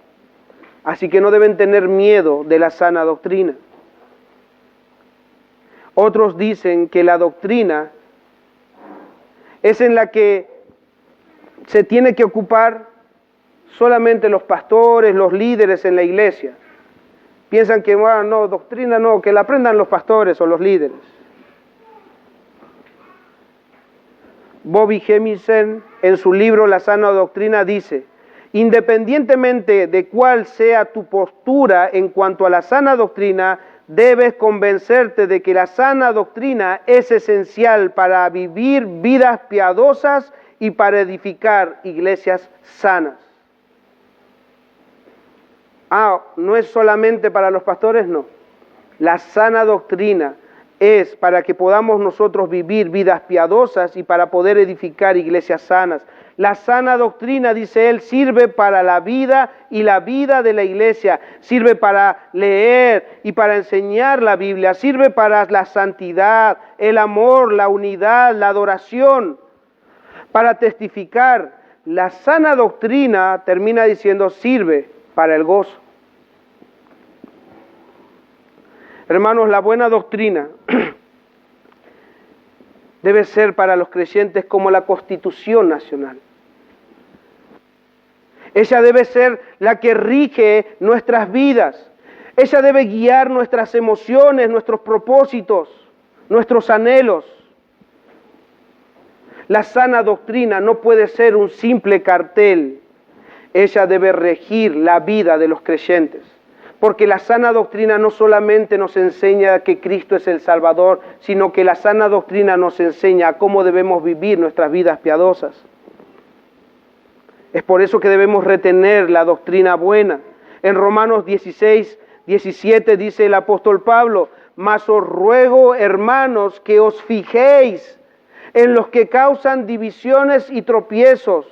así que no deben tener miedo de la sana doctrina. Otros dicen que la doctrina es en la que se tiene que ocupar solamente los pastores, los líderes en la iglesia. Piensan que, bueno, no, doctrina no, que la aprendan los pastores o los líderes. Bobby Hemingsen, en su libro La sana doctrina, dice: independientemente de cuál sea tu postura en cuanto a la sana doctrina, debes convencerte de que la sana doctrina es esencial para vivir vidas piadosas y para edificar iglesias sanas. ¿No es solamente para los pastores? No. La sana doctrina es para que podamos nosotros vivir vidas piadosas y para poder edificar iglesias sanas. La sana doctrina, dice él, sirve para la vida y la vida de la iglesia, sirve para leer y para enseñar la Biblia, sirve para la santidad, el amor, la unidad, la adoración, para testificar. La sana doctrina, termina diciendo, sirve para el gozo. Hermanos, la buena doctrina debe ser para los creyentes como la Constitución Nacional. Ella debe ser la que rige nuestras vidas. Ella debe guiar nuestras emociones, nuestros propósitos, nuestros anhelos. La sana doctrina no puede ser un simple cartel. Ella debe regir la vida de los creyentes. Porque la sana doctrina no solamente nos enseña que Cristo es el Salvador, sino que la sana doctrina nos enseña cómo debemos vivir nuestras vidas piadosas. Es por eso que debemos retener la doctrina buena. En Romanos 16, 17 dice el apóstol Pablo: mas os ruego, hermanos, que os fijéis en los que causan divisiones y tropiezos,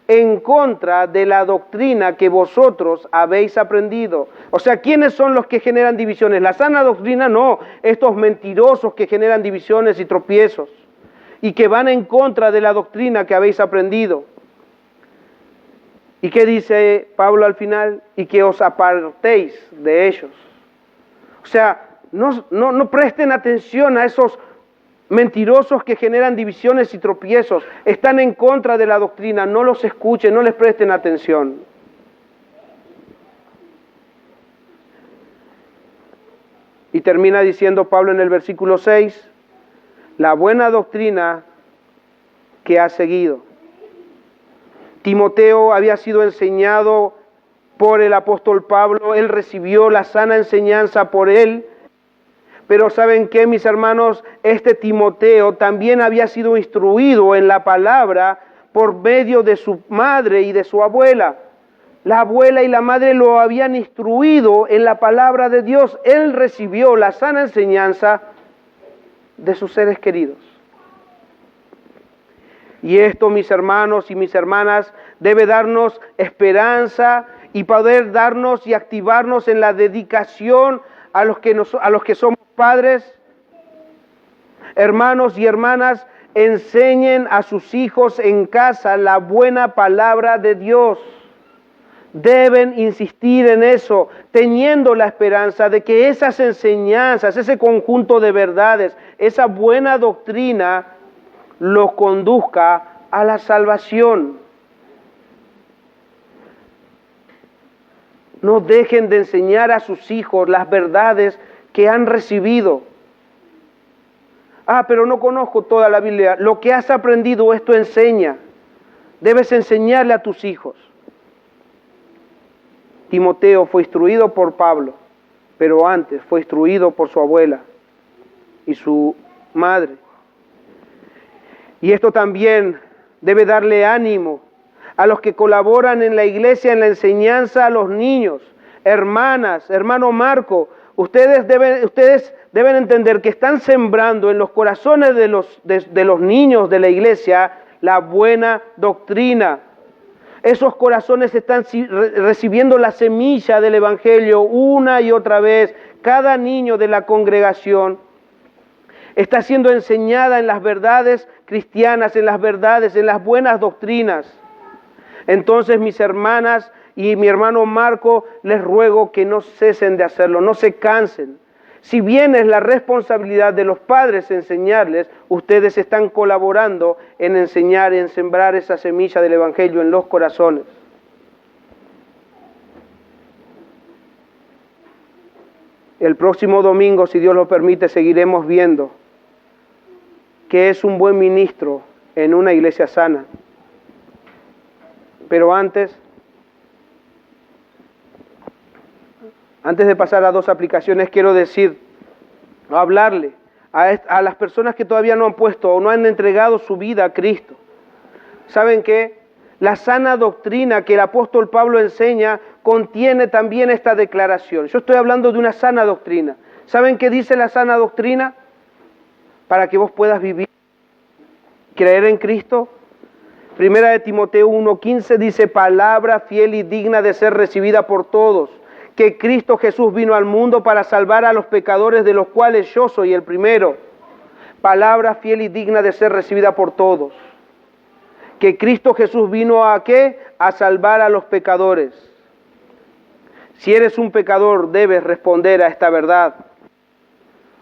en contra de la doctrina que vosotros habéis aprendido. O sea, ¿quiénes son los que generan divisiones? La sana doctrina no, estos mentirosos que generan divisiones y tropiezos y que van en contra de la doctrina que habéis aprendido. ¿Y qué dice Pablo al final? Y que os apartéis de ellos. O sea, no presten atención a esos mentirosos que generan divisiones y tropiezos, están en contra de la doctrina, no los escuchen, no les presten atención. Y termina diciendo Pablo en el versículo 6, la buena doctrina que ha seguido. Timoteo había sido enseñado por el apóstol Pablo, él recibió la sana enseñanza por él. Pero ¿saben qué, mis hermanos? Este Timoteo también había sido instruido en la palabra por medio de su madre y de su abuela. La abuela y la madre lo habían instruido en la palabra de Dios. Él recibió la sana enseñanza de sus seres queridos. Y esto, mis hermanos y mis hermanas, debe darnos esperanza y poder darnos y activarnos en la dedicación a los que somos padres. Hermanos y hermanas, enseñen a sus hijos en casa la buena palabra de Dios. Deben insistir en eso, teniendo la esperanza de que esas enseñanzas, ese conjunto de verdades, esa buena doctrina, los conduzca a la salvación. No dejen de enseñar a sus hijos las verdades que han recibido. Pero no conozco toda la Biblia. Lo que has aprendido, esto enseña. Debes enseñarle a tus hijos. Timoteo fue instruido por Pablo, pero antes fue instruido por su abuela y su madre. Y esto también debe darle ánimo a los que colaboran en la iglesia, en la enseñanza a los niños. Hermanas, hermano Marco, ustedes deben entender que están sembrando en los corazones de los niños de la iglesia la buena doctrina. Esos corazones están recibiendo la semilla del Evangelio una y otra vez. Cada niño de la congregación está siendo enseñada en las verdades cristianas, en las verdades, en las buenas doctrinas. Entonces, mis hermanas y mi hermano Marco, les ruego que no cesen de hacerlo, no se cansen. Si bien es la responsabilidad de los padres enseñarles, ustedes están colaborando en enseñar, en sembrar esa semilla del Evangelio en los corazones. El próximo domingo, si Dios lo permite, seguiremos viendo qué es un buen ministro en una iglesia sana. Pero antes de pasar a dos aplicaciones, quiero hablarle a las personas que todavía no han puesto o no han entregado su vida a Cristo. ¿Saben qué? La sana doctrina que el apóstol Pablo enseña contiene también esta declaración. Yo estoy hablando de una sana doctrina. ¿Saben qué dice la sana doctrina? Para que vos puedas vivir, creer en Cristo. Primera de Timoteo 1:15 dice, palabra fiel y digna de ser recibida por todos, que Cristo Jesús vino al mundo para salvar a los pecadores, de los cuales yo soy el primero. Palabra fiel y digna de ser recibida por todos. Que Cristo Jesús vino ¿a qué? A salvar a los pecadores. Si eres un pecador, debes responder a esta verdad.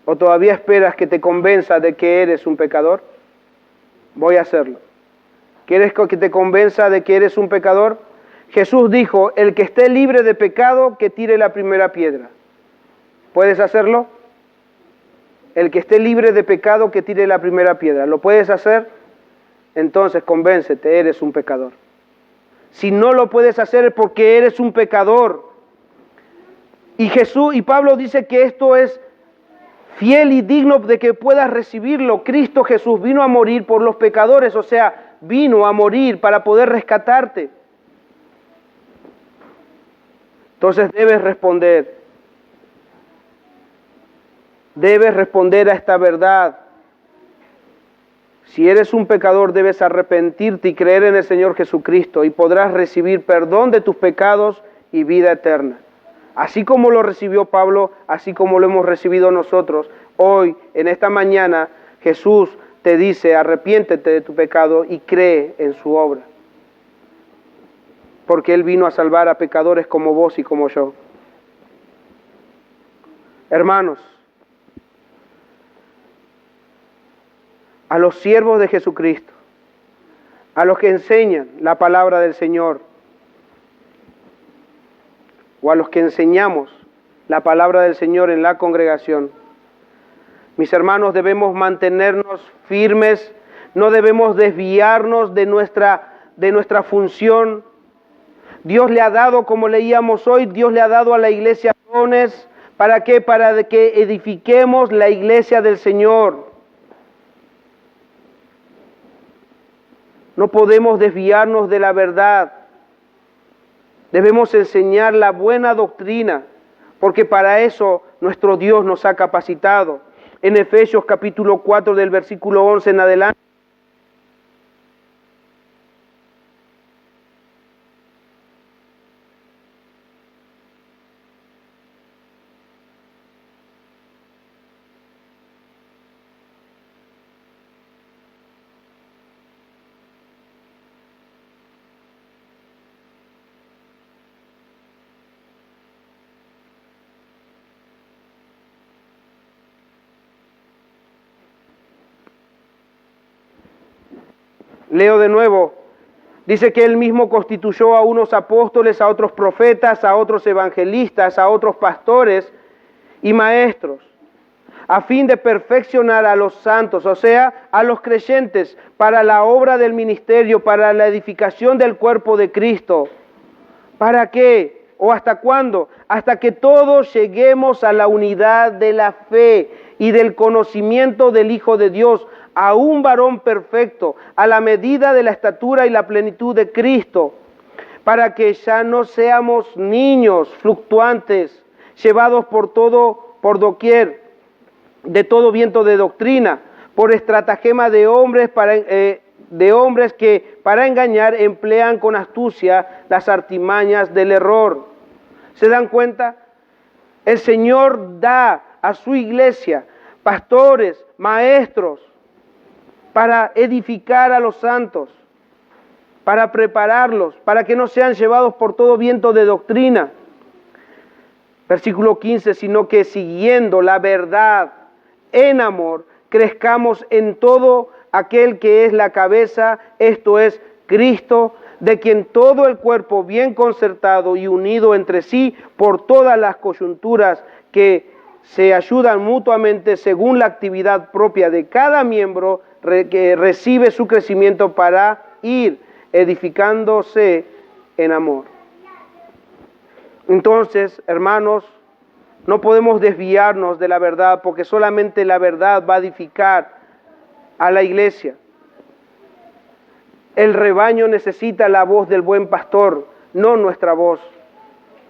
¿O todavía esperas que te convenza de que eres un pecador? Voy a hacerlo. ¿Quieres que te convenza de que eres un pecador? Jesús dijo, el que esté libre de pecado, que tire la primera piedra. ¿Puedes hacerlo? El que esté libre de pecado, que tire la primera piedra. ¿Lo puedes hacer? Entonces convéncete, eres un pecador. Si no lo puedes hacer es porque eres un pecador. Y Pablo dice que esto es fiel y digno de que puedas recibirlo. Cristo Jesús vino a morir por los pecadores, o sea, vino a morir para poder rescatarte. Entonces debes responder a esta verdad. Si eres un pecador, debes arrepentirte y creer en el Señor Jesucristo y podrás recibir perdón de tus pecados y vida eterna. Así como lo recibió Pablo, así como lo hemos recibido nosotros. Hoy, en esta mañana, Jesús te dice, arrepiéntete de tu pecado y cree en su obra. Porque Él vino a salvar a pecadores como vos y como yo. Hermanos, a los siervos de Jesucristo, a los que enseñan la palabra del Señor, o a los que enseñamos la palabra del Señor en la congregación, mis hermanos, debemos mantenernos firmes, no debemos desviarnos de nuestra función. Dios le ha dado, como leíamos hoy, Dios le ha dado a la iglesia dones. ¿Para qué? Para que edifiquemos la iglesia del Señor. No podemos desviarnos de la verdad. Debemos enseñar la buena doctrina, porque para eso nuestro Dios nos ha capacitado. En Efesios capítulo 4 del versículo 11 en adelante. Leo de nuevo. Dice que Él mismo constituyó a unos apóstoles, a otros profetas, a otros evangelistas, a otros pastores y maestros, a fin de perfeccionar a los santos, o sea, a los creyentes, para la obra del ministerio, para la edificación del cuerpo de Cristo. ¿Para qué? ¿O hasta cuándo? Hasta que todos lleguemos a la unidad de la fe y del conocimiento del Hijo de Dios, a un varón perfecto, a la medida de la estatura y la plenitud de Cristo, para que ya no seamos niños fluctuantes, llevados por doquier, de todo viento de doctrina, por estratagema de hombres que para engañar emplean con astucia las artimañas del error. ¿Se dan cuenta? El Señor da a su iglesia pastores, maestros, para edificar a los santos, para prepararlos, para que no sean llevados por todo viento de doctrina. Versículo 15, sino que siguiendo la verdad en amor, crezcamos en todo aquel que es la cabeza, esto es Cristo, de quien todo el cuerpo bien concertado y unido entre sí por todas las coyunturas que se ayudan mutuamente según la actividad propia de cada miembro, que recibe su crecimiento para ir edificándose en amor. Entonces, hermanos, no podemos desviarnos de la verdad, porque solamente la verdad va a edificar a la iglesia. El rebaño necesita la voz del buen pastor, no nuestra voz.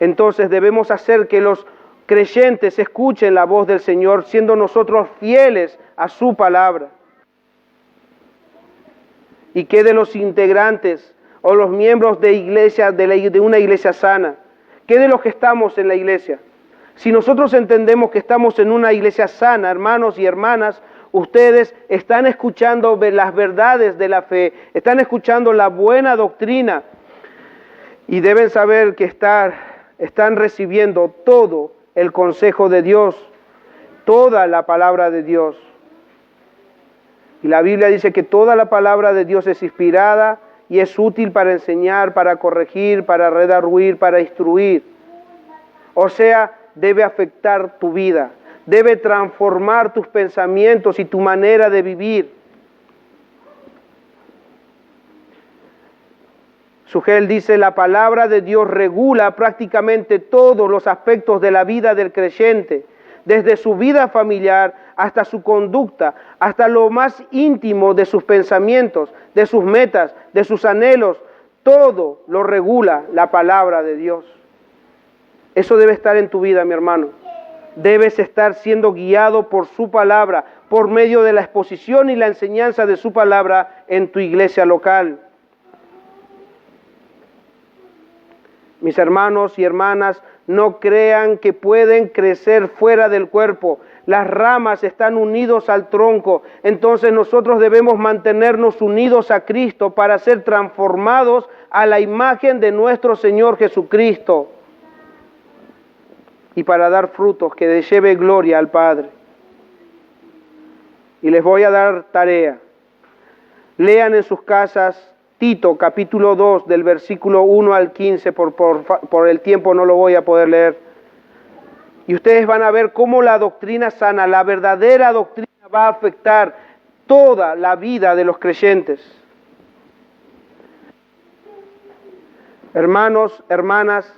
Entonces debemos hacer que los creyentes escuchen la voz del Señor, siendo nosotros fieles a su palabra. Y que de los integrantes o los miembros de iglesia, de una iglesia sana, que de los que estamos en la iglesia. Si nosotros entendemos que estamos en una iglesia sana, hermanos y hermanas, ustedes están escuchando las verdades de la fe, están escuchando la buena doctrina y deben saber que están recibiendo todo el consejo de Dios, toda la palabra de Dios. Y la Biblia dice que toda la palabra de Dios es inspirada y es útil para enseñar, para corregir, para redarguir, para instruir. O sea, debe afectar tu vida, debe transformar tus pensamientos y tu manera de vivir. Sugel dice, la palabra de Dios regula prácticamente todos los aspectos de la vida del creyente, desde su vida familiar hasta su conducta, hasta lo más íntimo de sus pensamientos, de sus metas, de sus anhelos. Todo lo regula la palabra de Dios. Eso debe estar en tu vida, mi hermano. Debes estar siendo guiado por su palabra, por medio de la exposición y la enseñanza de su palabra en tu iglesia local. Mis hermanos y hermanas, no crean que pueden crecer fuera del cuerpo. Las ramas están unidos al tronco. Entonces nosotros debemos mantenernos unidos a Cristo para ser transformados a la imagen de nuestro Señor Jesucristo y para dar frutos que lleve gloria al Padre. Y les voy a dar tarea. Lean en sus casas Tito, capítulo 2, del versículo 1 al 15, por el tiempo no lo voy a poder leer. Y ustedes van a ver cómo la doctrina sana, la verdadera doctrina, va a afectar toda la vida de los creyentes. Hermanos, hermanas,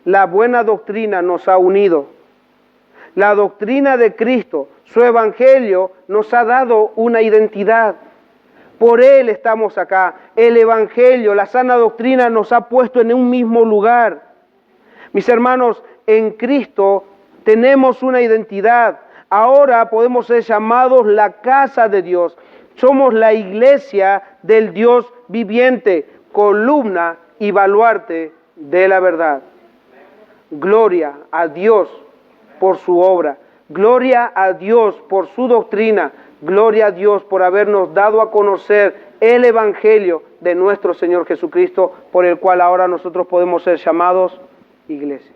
la buena doctrina nos ha unido. La doctrina de Cristo, su evangelio, nos ha dado una identidad. Por Él estamos acá. El evangelio, la sana doctrina nos ha puesto en un mismo lugar. Mis hermanos, en Cristo tenemos una identidad. Ahora podemos ser llamados la casa de Dios. Somos la iglesia del Dios viviente, columna y baluarte de la verdad. Gloria a Dios por su obra. Gloria a Dios por su doctrina. Gloria a Dios por habernos dado a conocer el evangelio de nuestro Señor Jesucristo, por el cual ahora nosotros podemos ser llamados iglesia.